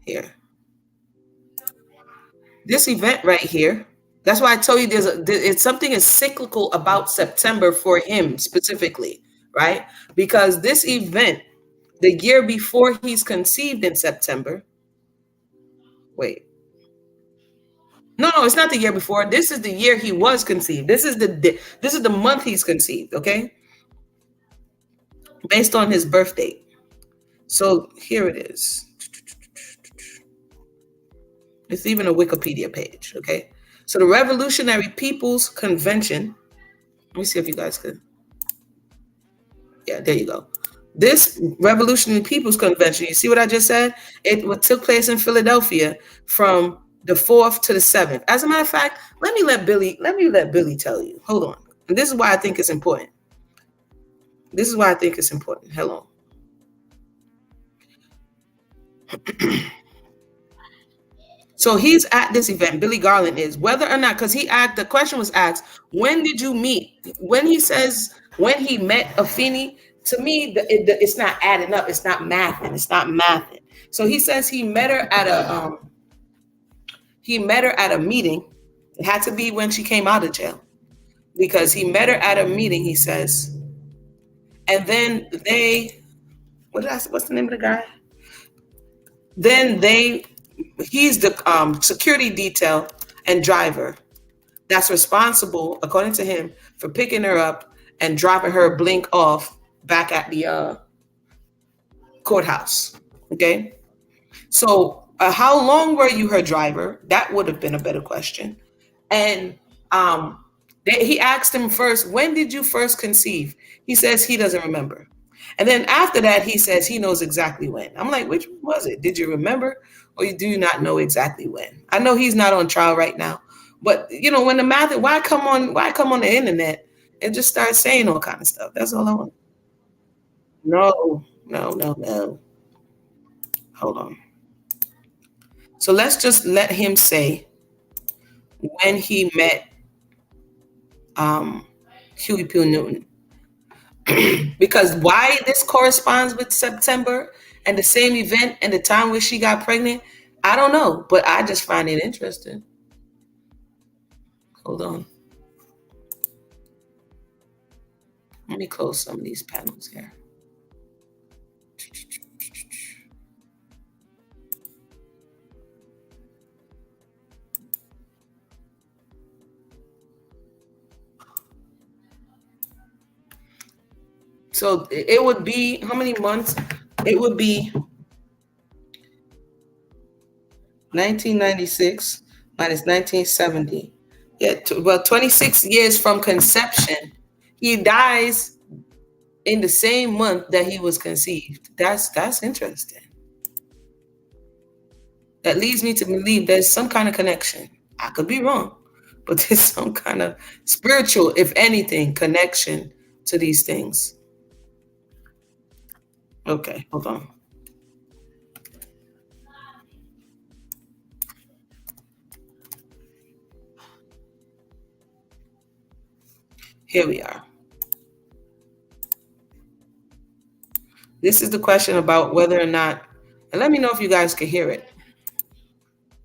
Speaker 1: Here. This event right here, that's why I told you it's something is cyclical about September for him specifically, right? Because this event, the year before he's conceived in September, wait. No, it's not the year before. This is the year he was conceived. This is the month he's conceived, okay? Based on his birth date. So here it is. It's even a Wikipedia page, okay? So the Revolutionary People's Convention. Let me see if you guys could. Yeah, there you go. This Revolutionary People's Convention, you see what I just said? It took place in Philadelphia from the 4th to the 7th. As a matter of fact, let me let Billy tell you. Hold on. And this is why I think it's important. Hello. So he's at this event. Billy Garland is, whether or not, because the question was asked, when did you meet? When he says when he met Afeni, to me, it's not adding up. It's not mathing. So he says he met her at a meeting. It had to be when she came out of jail, because he met her at a meeting. He says, and then what's the name of the guy? Then he's the security detail and driver that's responsible, according to him, for picking her up and dropping her blink off back at the courthouse. Okay. So, how long were you her driver? That would have been a better question. And um, he asked him first, when did you first conceive? He says he doesn't remember. And then after that, he says he knows exactly when. I'm like, which one was it? Did you remember, or do you not know exactly when? I know he's not on trial right now, but when the math, why come on the internet and just start saying all kind of stuff? That's all I want. No, no, no, no. Hold on. So let's just let him say when he met um, Huey P. Newton. Because why this corresponds with September and the same event and the time where she got pregnant, I don't know, but I just find it interesting. Hold on. Let me close some of these panels here. So it would be how many months? It would be 1996 minus 1970. Yeah, well, 26 years from conception. He dies in the same month that he was conceived. That's interesting. That leads me to believe there's some kind of connection. I could be wrong, but there's some kind of spiritual, if anything, connection to these things. Okay, hold on. Here we are. This is the question about whether or not, and let me know if you guys can hear it.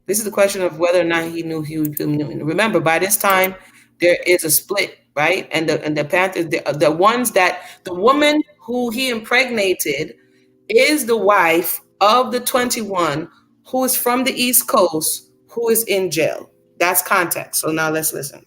Speaker 1: This is the question of whether or not he knew Huey P. Newton. Remember, by this time, there is a split, right? And the Panthers, the ones that the woman who he impregnated is the wife of the 21 who is from the East Coast who is in jail. That's context. So now let's listen.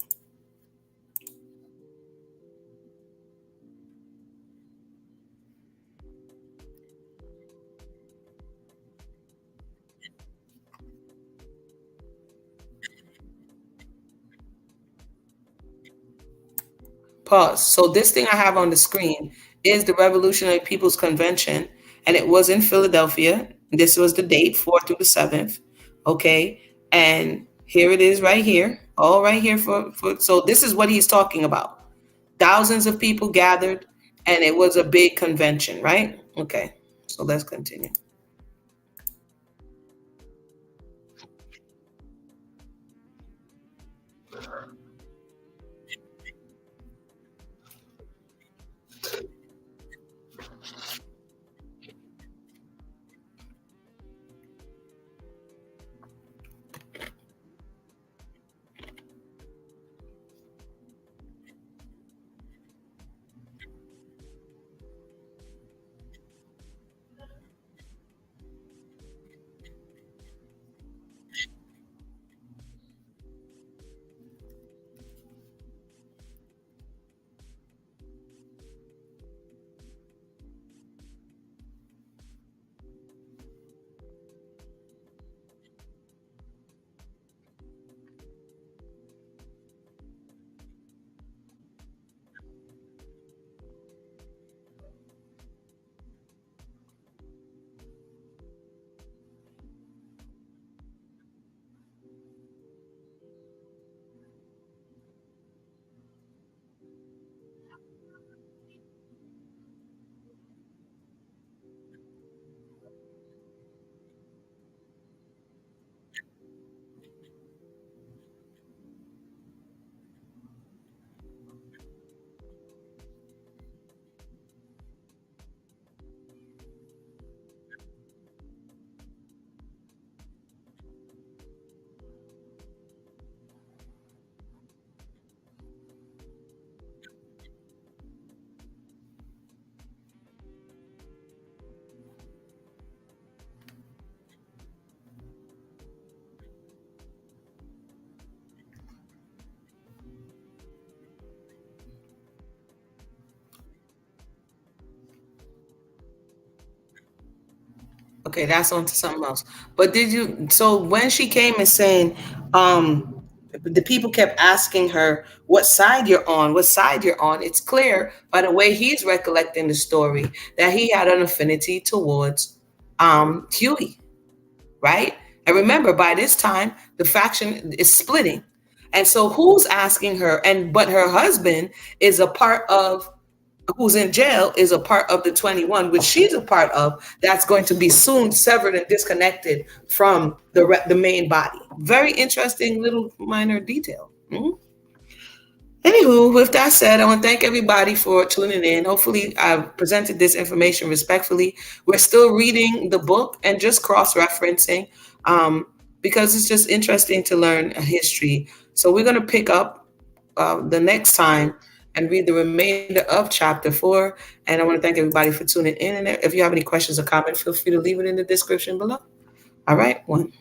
Speaker 1: Pause. So this thing I have on the screen is the Revolutionary People's Convention, and it was in Philadelphia. This was the date, 4th through the 7th. Okay. And here it is right here. All right here for so this is what he's talking about. Thousands of people gathered, and it was a big convention, right? Okay. So let's continue. Okay, that's on to something else. But did you? So when she came and saying, um, the people kept asking her what side you're on, what side you're on. It's clear by the way he's recollecting the story that he had an affinity towards Huey, right? And remember, by this time the faction is splitting, and so who's asking her? And but her husband is a part of who's in jail is a part of the 21, which she's a part of, that's going to be soon severed and disconnected from the main body. Very interesting little minor detail. Mhm. Anywho, with that said, I want to thank everybody for tuning in. Hopefully, I've presented this information respectfully. We're still reading the book and just cross referencing um, because it's just interesting to learn a history. So, we're going to pick up the next time and read the remainder of chapter 4. And I want to thank everybody for tuning in. And if you have any questions or comments, feel free to leave it in the description below. All right, one.